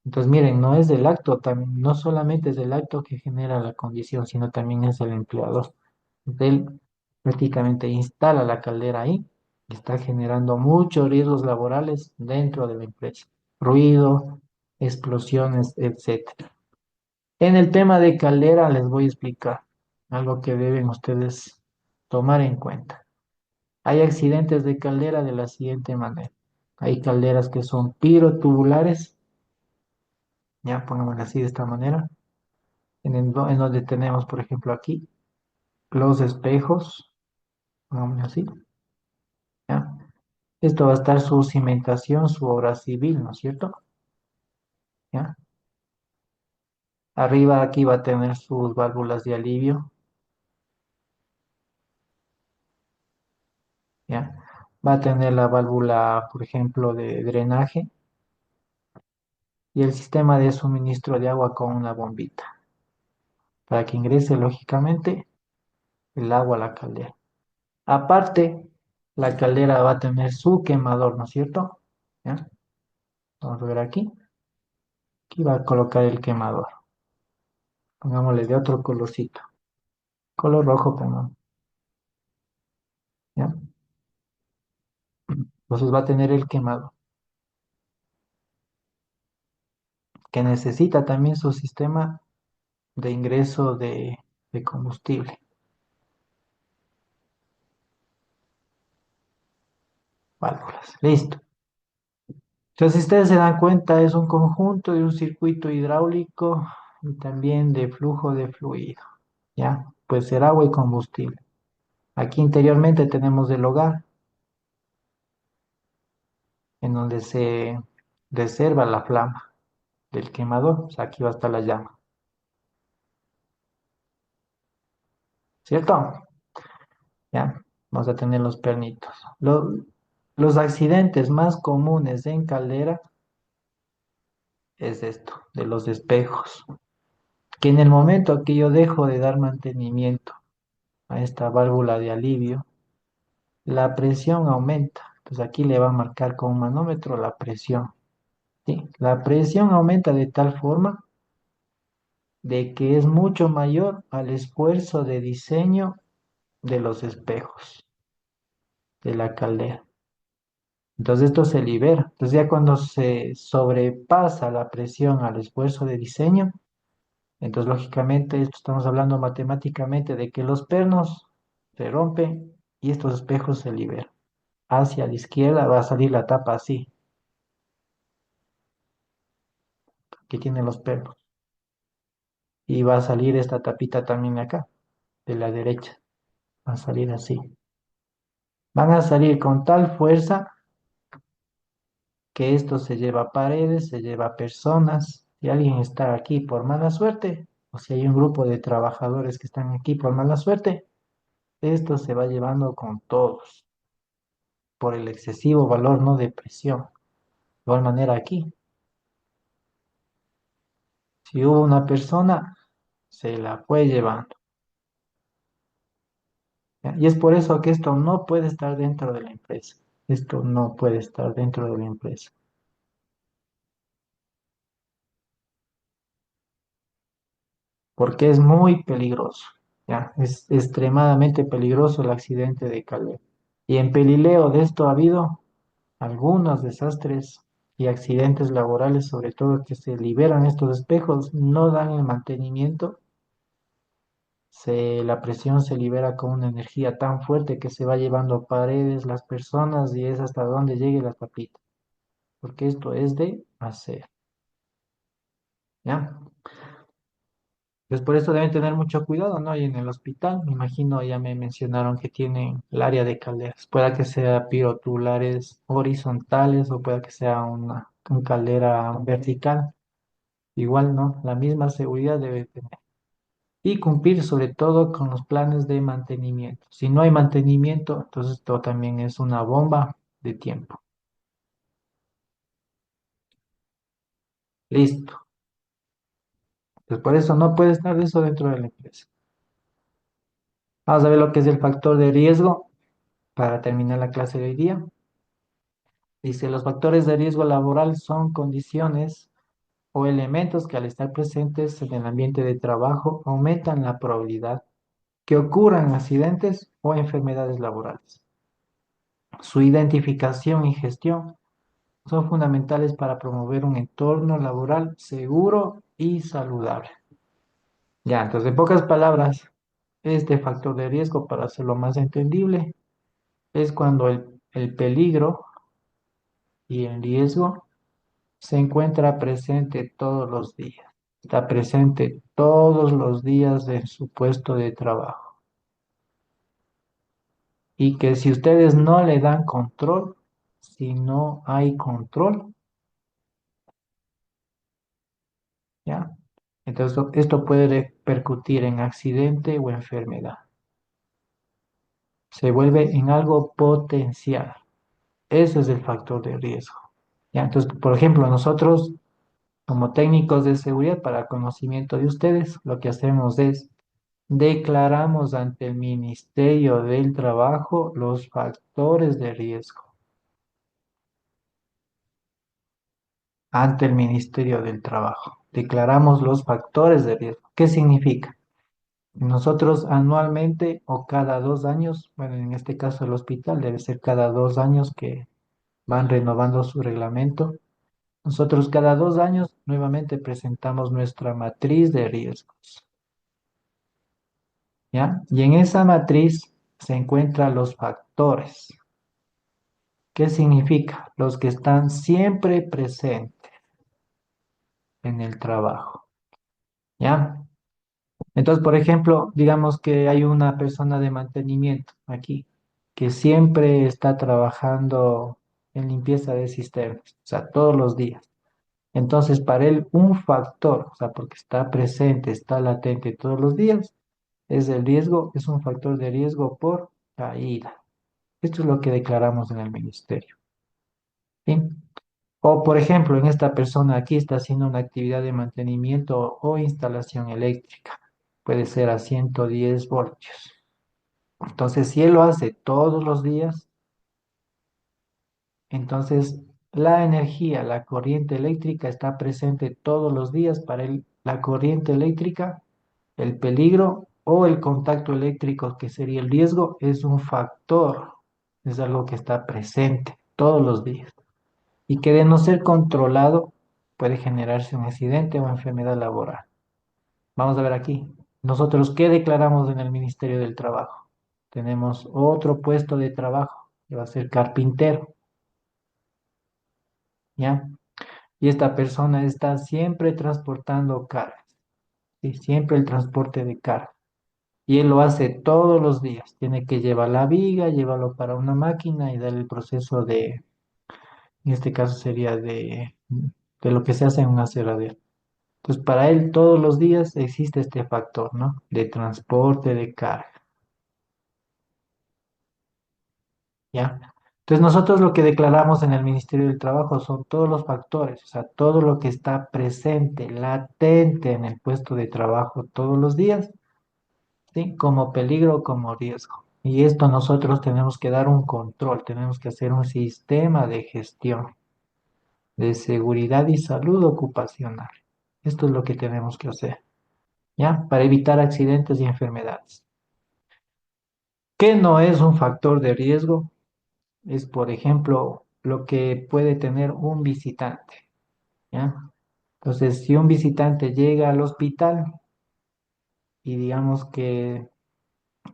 Entonces, miren, no es del acto, también, no solamente es el acto que genera la condición, sino también es el empleador. Él prácticamente instala la caldera ahí y está generando muchos riesgos laborales dentro de la empresa. Ruido, explosiones, etcétera. En el tema de caldera les voy a explicar algo que deben ustedes tomar en cuenta. Hay accidentes de caldera de la siguiente manera. Hay calderas que son pirotubulares, ya pongámoslo así de esta manera, en donde tenemos, por ejemplo, aquí los espejos, pongámoslo así, ya. Esto va a estar su cimentación, su obra civil, ¿no es cierto? ¿Ya? Arriba aquí va a tener sus válvulas de alivio, ¿ya? Va a tener la válvula, por ejemplo, de drenaje y el sistema de suministro de agua con una bombita, para que ingrese, lógicamente, el agua a la caldera. Aparte, la caldera va a tener su quemador, ¿no es cierto? ¿Ya? Vamos a ver aquí. Aquí va a colocar el quemador. Pongámosle de otro colorcito. Color rojo, pongamos. ¿Ya? Entonces va a tener el quemador, que necesita también su sistema de ingreso de combustible. Válvulas. Listo. Entonces, si ustedes se dan cuenta, es un conjunto de un circuito hidráulico y también de flujo de fluido. ¿Ya? Puede ser agua y combustible. Aquí interiormente tenemos el hogar, en donde se reserva la flama del quemador. O sea, aquí va a estar la llama, ¿cierto? Ya, vamos a tener los pernitos. Los accidentes más comunes en caldera es esto, de los espejos. Que en el momento que yo dejo de dar mantenimiento a esta válvula de alivio, la presión aumenta. Entonces aquí le va a marcar con un manómetro la presión. ¿Sí? La presión aumenta de tal forma de que es mucho mayor al esfuerzo de diseño de los espejos de la caldera. Entonces esto se libera. Entonces ya cuando se sobrepasa la presión al esfuerzo de diseño, entonces lógicamente esto estamos hablando matemáticamente de que los pernos se rompen y estos espejos se liberan. Hacia la izquierda va a salir la tapa así, que tiene los pernos. Y va a salir esta tapita también acá, de la derecha. Va a salir así. Van a salir con tal fuerza que esto se lleva paredes, se lleva personas. Si alguien está aquí por mala suerte, o si hay un grupo de trabajadores que están aquí por mala suerte, esto se va llevando con todos por el excesivo valor no de presión. De igual manera aquí, si hubo una persona, se la fue llevando. ¿Ya? Y es por eso que esto no puede estar dentro de la empresa. Esto no puede estar dentro de la empresa. porque es muy peligroso, ¿ya? Es extremadamente peligroso el accidente de Caleb. Y en Pelileo de esto ha habido algunos desastres y accidentes laborales, sobre todo que se liberan estos espejos, no dan el mantenimiento, la presión se libera con una energía tan fuerte que se va llevando paredes, las personas y es hasta donde llegue la tapita, porque esto es de acero, ¿ya? Pues por eso deben tener mucho cuidado, ¿no? Y en el hospital, me imagino, ya me mencionaron que tienen el área de calderas. Pueda que sea pirotubulares horizontales o pueda que sea una caldera vertical. Igual, ¿no? La misma seguridad debe tener. Y cumplir sobre todo con los planes de mantenimiento. Si no hay mantenimiento, entonces esto también es una bomba de tiempo. Listo. Pues por eso no puede estar eso dentro de la empresa. Vamos a ver lo que es el factor de riesgo para terminar la clase de hoy día. Dice, los factores de riesgo laboral son condiciones o elementos que al estar presentes en el ambiente de trabajo aumentan la probabilidad que ocurran accidentes o enfermedades laborales. Su identificación y gestión son fundamentales para promover un entorno laboral seguro y saludable. Ya, entonces, en pocas palabras, este factor de riesgo, para hacerlo más entendible, es cuando el peligro y el riesgo se encuentra presente todos los días. Está presente todos los días en su puesto de trabajo. Y que si ustedes no le dan control, si no hay control, ¿ya? Entonces esto puede repercutir en accidente o enfermedad. Se vuelve en algo potencial. Ese es el factor de riesgo. ¿Ya? Entonces, por ejemplo, nosotros como técnicos de seguridad, para conocimiento de ustedes, lo que hacemos es declaramos ante el Ministerio del Trabajo los factores de riesgo. Ante el Ministerio del Trabajo. Declaramos los factores de riesgo. ¿Qué significa? Nosotros anualmente o cada 2 años, bueno, en este caso el hospital debe ser cada 2 años que van renovando su reglamento. Nosotros cada 2 años nuevamente presentamos nuestra matriz de riesgos, ¿ya? Y en esa matriz se encuentran los factores. ¿Qué significa? Los que están siempre presentes en el trabajo, ¿ya? Entonces, por ejemplo, digamos que hay una persona de mantenimiento aquí que siempre está trabajando en limpieza de cisternas, o sea, todos los días. Entonces, para él, un factor, o sea, porque está presente, está latente todos los días, es el riesgo, es un factor de riesgo por caída. Esto es lo que declaramos en el ministerio, ¿sí? O, por ejemplo, en esta persona aquí está haciendo una actividad de mantenimiento o instalación eléctrica. Puede ser a 110 voltios. Entonces, si él lo hace todos los días, entonces la energía, la corriente eléctrica está presente todos los días para él. La corriente eléctrica, el peligro o el contacto eléctrico, que sería el riesgo, es un factor. Es algo que está presente todos los días y que de no ser controlado puede generarse un accidente o enfermedad laboral. Vamos a ver aquí. Nosotros, ¿qué declaramos en el Ministerio del Trabajo? Tenemos otro puesto de trabajo, que va a ser carpintero, ¿ya? Y esta persona está siempre transportando cargas, ¿sí? Siempre el transporte de carga. Y él lo hace todos los días. Tiene que llevar la viga, llevarlo para una máquina y dar el proceso en este caso sería de lo que se hace en una aserradero. Entonces, para él todos los días existe este factor, ¿no? De transporte de carga, ¿ya? Entonces, nosotros lo que declaramos en el Ministerio del Trabajo son todos los factores, o sea, todo lo que está presente, latente en el puesto de trabajo todos los días, ¿sí? Como peligro, como riesgo. Y esto nosotros tenemos que dar un control, tenemos que hacer un sistema de gestión de seguridad y salud ocupacional. Esto es lo que tenemos que hacer. ¿ya? Para evitar accidentes y enfermedades. ¿Qué no es un factor de riesgo? Es, por ejemplo, lo que puede tener un visitante, ¿ya? Entonces, si un visitante llega al hospital y digamos que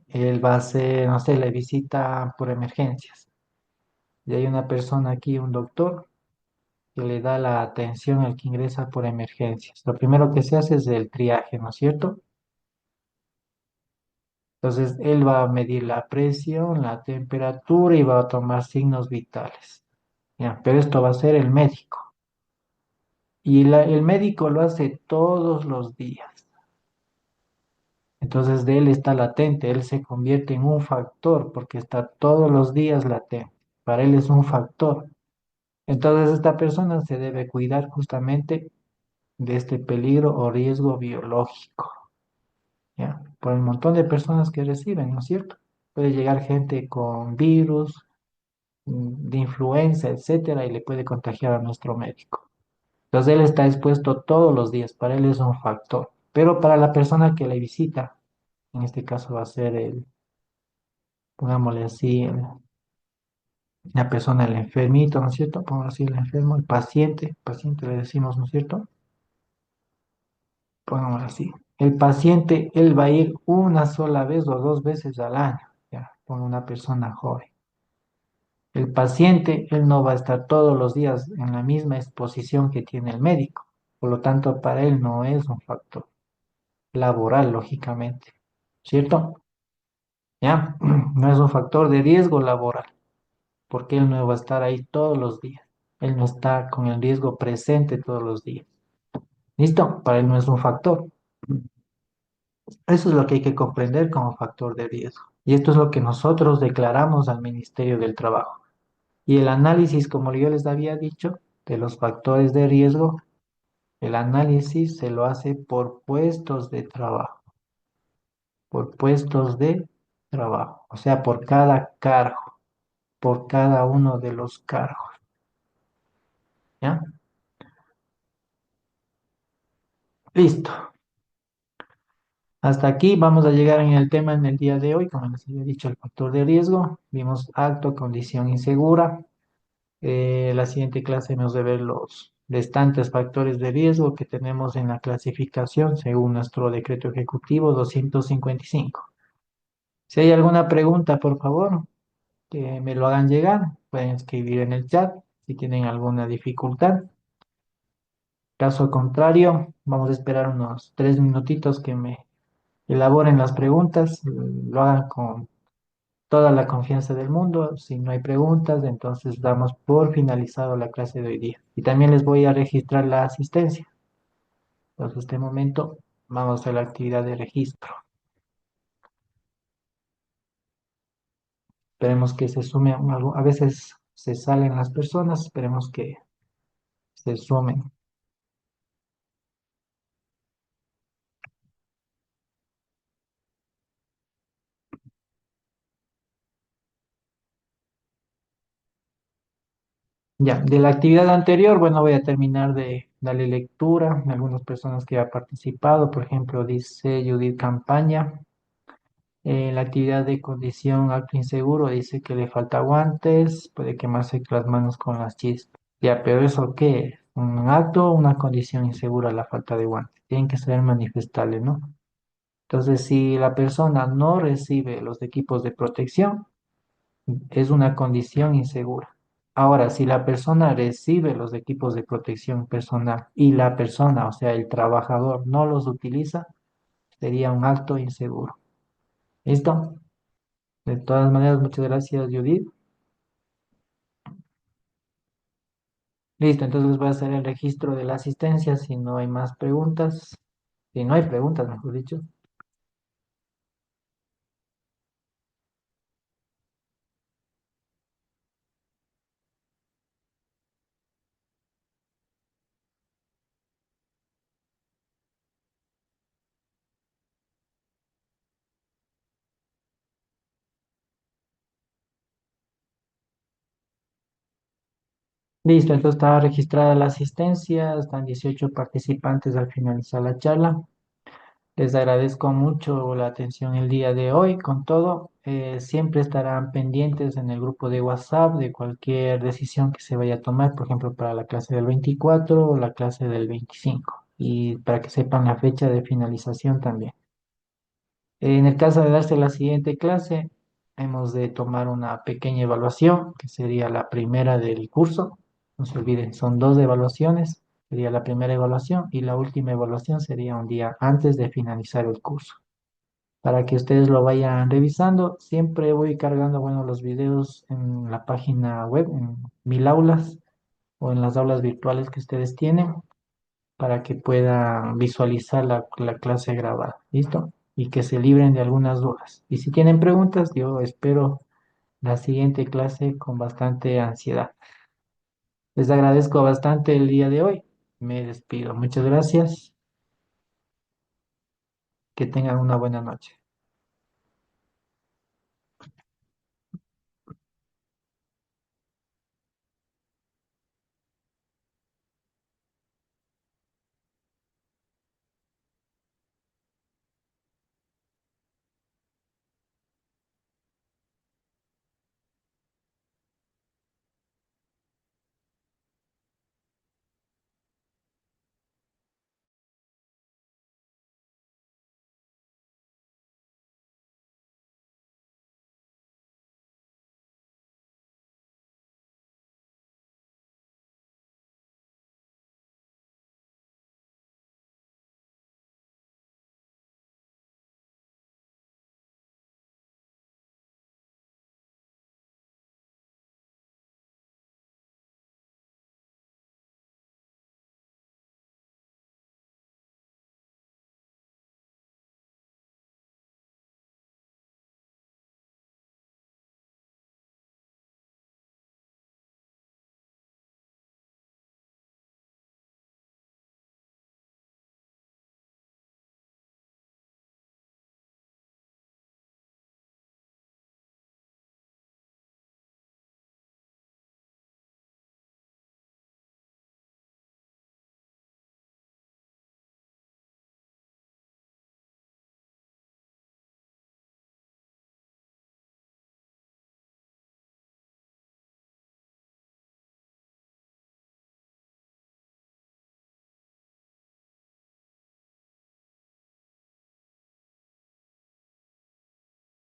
él va a hacer, no sé, la visita por emergencias, y hay una persona aquí, un doctor, que le da la atención al que ingresa por emergencias. Lo primero que se hace es el triaje, ¿no es cierto? Entonces, él va a medir la presión, la temperatura y va a tomar signos vitales. Ya, pero esto va a ser el médico. Y el médico lo hace todos los días. Entonces, de él está latente, él se convierte en un factor porque está todos los días latente. Para él es un factor. Entonces, esta persona se debe cuidar justamente de este peligro o riesgo biológico, ¿ya? Por el montón de personas que reciben, ¿no es cierto? Puede llegar gente con virus, de influenza, etcétera, y le puede contagiar a nuestro médico. Entonces él está expuesto todos los días, para él es un factor. Pero para la persona que le visita, en este caso va a ser pongámosle así, la persona, el enfermito, ¿no es cierto? Pongámosle así, el enfermo, el paciente le decimos, ¿no es cierto? Pongámosle así. El paciente, él va a ir una sola vez o dos veces al año, ya, con una persona joven. El paciente, él no va a estar todos los días en la misma exposición que tiene el médico. Por lo tanto, para él no es un factor laboral, lógicamente. ¿Cierto? ¿Ya? No es un factor de riesgo laboral, porque él no va a estar ahí todos los días. Él no está con el riesgo presente todos los días. ¿Listo? Para él no es un factor. Eso es lo que hay que comprender como factor de riesgo. Y esto es lo que nosotros declaramos al Ministerio del Trabajo. Y el análisis, como yo les había dicho, de los factores de riesgo, el análisis se lo hace por puestos de trabajo, por puestos de trabajo, o sea, por cada cargo, por cada uno de los cargos, ¿ya? Listo. Hasta aquí vamos a llegar en el tema en el día de hoy, como les había dicho, el factor de riesgo. Vimos acto, condición insegura. La siguiente clase nos debe ver los restantes factores de riesgo que tenemos en la clasificación según nuestro decreto ejecutivo 255. Si hay alguna pregunta, por favor, que me lo hagan llegar. Pueden escribir en el chat si tienen alguna dificultad. Caso contrario, vamos a esperar unos 3 minutitos que me elaboren las preguntas, lo hagan con toda la confianza del mundo. Si no hay preguntas, entonces damos por finalizado la clase de hoy día. Y también les voy a registrar la asistencia. Entonces, este momento vamos a la actividad de registro. Esperemos que se sume, a veces se salen las personas, esperemos que se sumen. Ya, de la actividad anterior, bueno, voy a terminar de darle lectura a algunas personas que han participado. Por ejemplo, dice Judith Campaña. La actividad de condición acto inseguro dice que le falta guantes, puede quemarse las manos con las chispas. Ya, pero ¿eso qué es? ¿Un acto o una condición insegura la falta de guantes? Tienen que ser manifestables, ¿no? Entonces, si la persona no recibe los equipos de protección, es una condición insegura. Ahora, si la persona recibe los equipos de protección personal y la persona, o sea, el trabajador, no los utiliza, sería un acto inseguro. ¿Listo? De todas maneras, muchas gracias, Judith. Listo, entonces voy a hacer el registro de la asistencia si no hay más preguntas. Si no hay preguntas, mejor dicho. Listo, entonces está registrada la asistencia. Están 18 participantes al finalizar la charla. Les agradezco mucho la atención el día de hoy. Con todo, siempre estarán pendientes en el grupo de WhatsApp de cualquier decisión que se vaya a tomar, por ejemplo, para la clase del 24 o la clase del 25, y para que sepan la fecha de finalización también. En el caso de darse la siguiente clase, hemos de tomar una pequeña evaluación, que sería la primera del curso. No se olviden, son dos evaluaciones. Sería la primera evaluación y la última evaluación sería un día antes de finalizar el curso. Para que ustedes lo vayan revisando, siempre voy cargando, bueno, los videos en la página web, en Mil Aulas o en las aulas virtuales que ustedes tienen, para que puedan visualizar la clase grabada. ¿Listo? Y que se libren de algunas dudas. Y si tienen preguntas, yo espero la siguiente clase con bastante ansiedad. Les agradezco bastante el día de hoy. Me despido. Muchas gracias. Que tengan una buena noche.